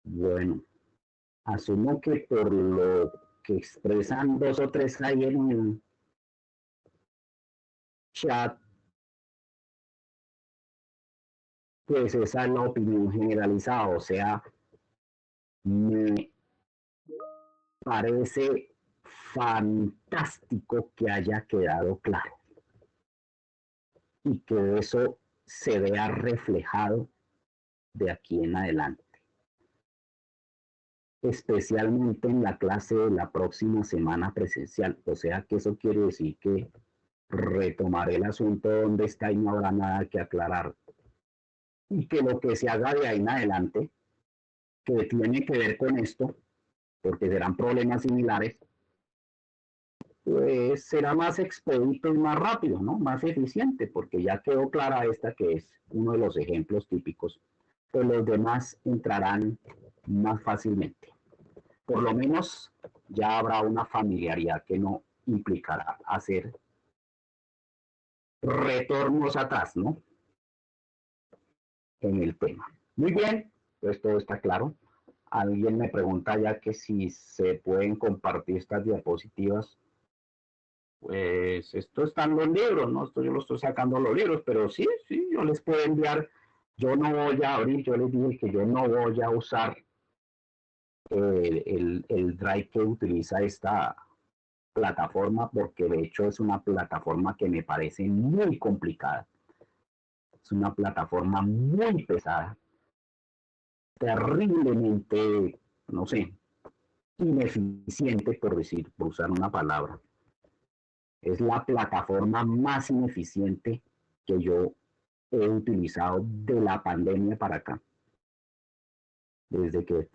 Bueno, asumo que por lo que expresan dos o tres ahí en el chat, pues esa es la opinión generalizada, o sea, me parece fantástico que haya quedado claro y que eso se vea reflejado de aquí en adelante, especialmente en la clase de la próxima semana presencial. O sea que eso quiere decir que retomaré el asunto donde está y no habrá nada que aclarar. Y que lo que se haga de ahí en adelante, que tiene que ver con esto, porque serán problemas similares, pues será más expedito y más rápido, ¿no? Más eficiente, porque ya quedó clara esta que es uno de los ejemplos típicos, pues los demás entrarán más fácilmente. Por lo menos ya habrá una familiaridad que no implicará hacer retornos atrás, ¿no? En el tema. Muy bien, pues todo está claro. Alguien me pregunta ya que si se pueden compartir estas diapositivas. Pues esto está en los libros, ¿no? Esto yo lo estoy sacando los libros, pero sí, yo les puedo enviar. Yo no voy a abrir, yo les dije que yo no voy a usar el drive que utiliza esta plataforma, porque de hecho es una plataforma que me parece muy complicada. Es una plataforma muy pesada, terriblemente, no sé, ineficiente, por decir, por usar una palabra. Es la plataforma más ineficiente que yo he utilizado de la pandemia para acá. Desde que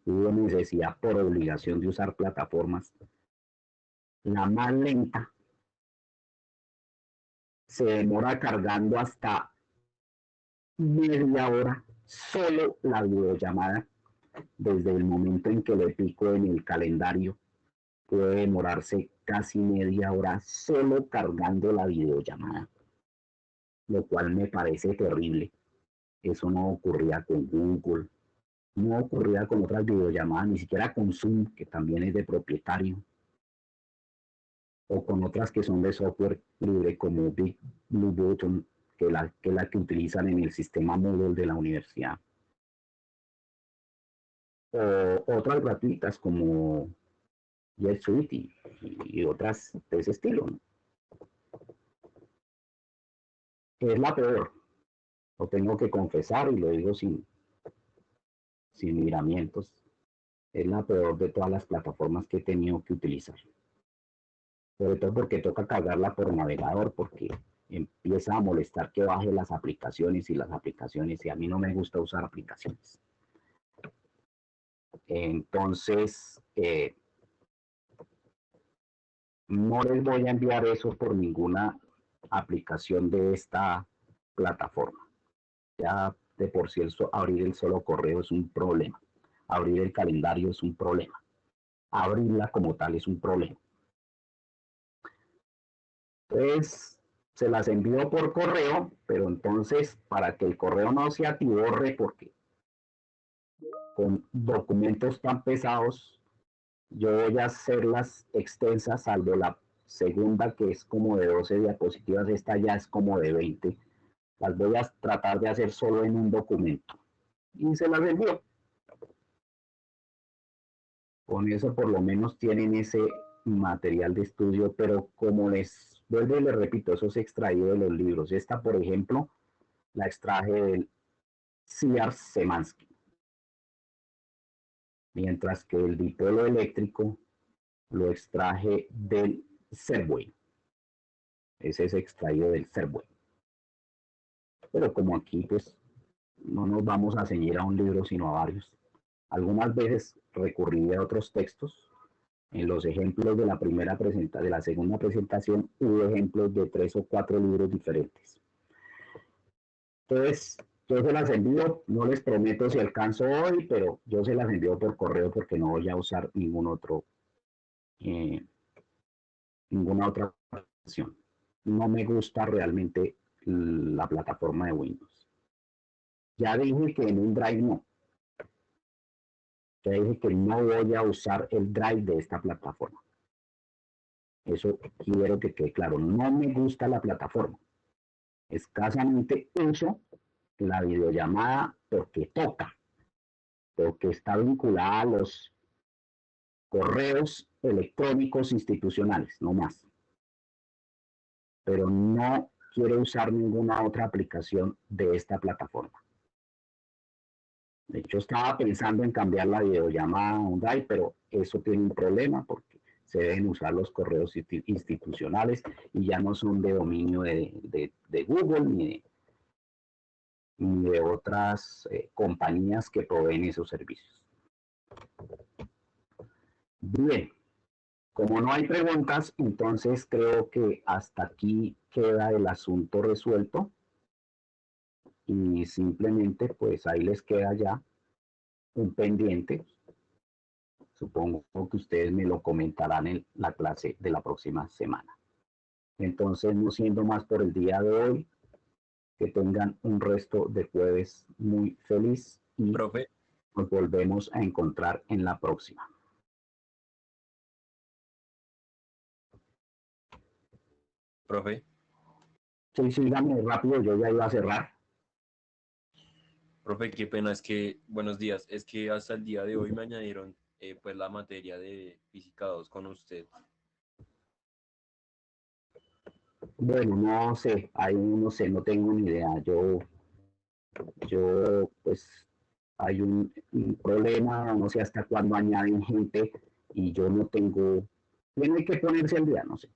hubo necesidad por obligación de usar plataformas. La más lenta se demora cargando hasta media hora solo la videollamada desde el momento en que le pico en el calendario puede demorarse casi media hora solo cargando la videollamada, lo cual me parece terrible. Eso no ocurría con Google, no ocurría con otras videollamadas, ni siquiera con Zoom, que también es de propietario, o con otras que son de software libre como Big Blue Button, que es la que utilizan en el sistema Moodle de la universidad. O otras gratuitas como Jet Suite y otras de ese estilo, ¿no? Es la peor, lo tengo que confesar y lo digo sin miramientos. Es la peor de todas las plataformas que he tenido que utilizar. Sobre todo porque toca cargarla por navegador, porque empieza a molestar que baje las aplicaciones y a mí no me gusta usar aplicaciones. Entonces, no les voy a enviar eso por ninguna aplicación de esta plataforma. Ya de por sí abrir el solo correo es un problema. Abrir el calendario es un problema. Abrirla como tal es un problema. Entonces, se las envío por correo, pero entonces para que el correo no se atiborre, porque con documentos tan pesados, yo voy a hacerlas extensas, salvo la segunda que es como de 12 diapositivas, esta ya es como de 20. Las voy a tratar de hacer solo en un documento y se las envío. Con eso por lo menos tienen ese material de estudio, pero como les vuelvo y les repito, eso es extraído de los libros. Esta, por ejemplo, la extraje del C.R. Szymanski, mientras que el dipolo eléctrico lo extraje del Serway. Ese es extraído del Serway. Pero como aquí, pues, no nos vamos a ceñir a un libro, sino a varios. Algunas veces recurrí a otros textos. En los ejemplos de de la segunda presentación, hubo ejemplos de 3 o 4 libros diferentes. Entonces, yo se las envío, no les prometo si alcanzo hoy, pero yo se las envío por correo porque no voy a usar ninguna otra aplicación. No me gusta realmente la plataforma de Windows. Ya dije que en un Drive no. Ya dije que no voy a usar el Drive de esta plataforma. Eso quiero que quede claro. No me gusta la plataforma. Escasamente uso la videollamada porque toca, porque está vinculada a los correos electrónicos institucionales, no más. Pero no quiero usar ninguna otra aplicación de esta plataforma. De hecho, estaba pensando en cambiar la videollamada a un Drive, pero eso tiene un problema porque se deben usar los correos institucionales y ya no son de dominio de Google ni de otras compañías que proveen esos servicios. Bien, como no hay preguntas, entonces creo que hasta aquí queda el asunto resuelto y simplemente pues ahí les queda ya un pendiente. Supongo que ustedes me lo comentarán en la clase de la próxima semana. Entonces, no siendo más por el día de hoy, que tengan un resto de jueves muy feliz y Profe, nos volvemos a encontrar en la próxima. profe, Sí, síganme rápido, yo ya iba a cerrar. profe, qué pena, es que, buenos días, es que hasta el día de hoy me añadieron pues la materia de física 2 con usted. Bueno, no sé, ahí no sé, no tengo ni idea. Pues, hay un problema, no sé hasta cuándo añaden gente y yo no tengo, tiene que ponerse al día, no sé.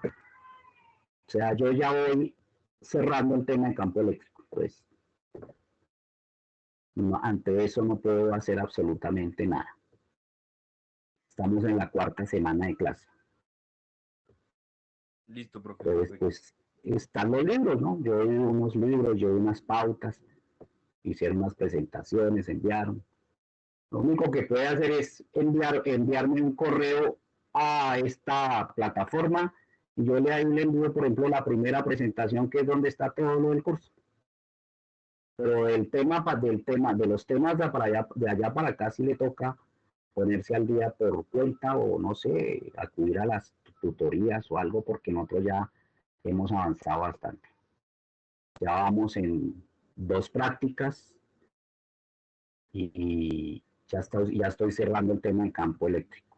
O sea, yo ya voy cerrando el tema de campo eléctrico, pues no, ante eso no puedo hacer absolutamente nada. Estamos en la 4ª semana de clase. Listo, profe. Entonces, pues están los libros, ¿no? Yo oí unos libros, yo oí unas pautas, hicieron unas presentaciones, enviaron. Lo único que puede hacer es enviarme un correo a esta plataforma y yo ahí le envío, por ejemplo, la primera presentación, que es donde está todo lo del curso. Pero de los temas de allá para acá sí le toca ponerse al día por cuenta o no sé, acudir a las tutorías o algo, porque nosotros ya hemos avanzado bastante. Ya vamos en 2 prácticas y ya estoy cerrando el tema en campo eléctrico.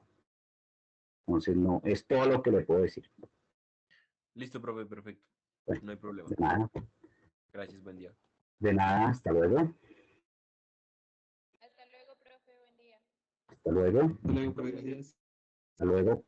Entonces, no, es todo lo que le puedo decir. Listo, profe, perfecto. Bueno, No hay problema. de nada, Gracias, buen día. hasta luego. Hasta luego, profe, buen día. Hasta luego. Hasta luego, profe, gracias. Hasta luego.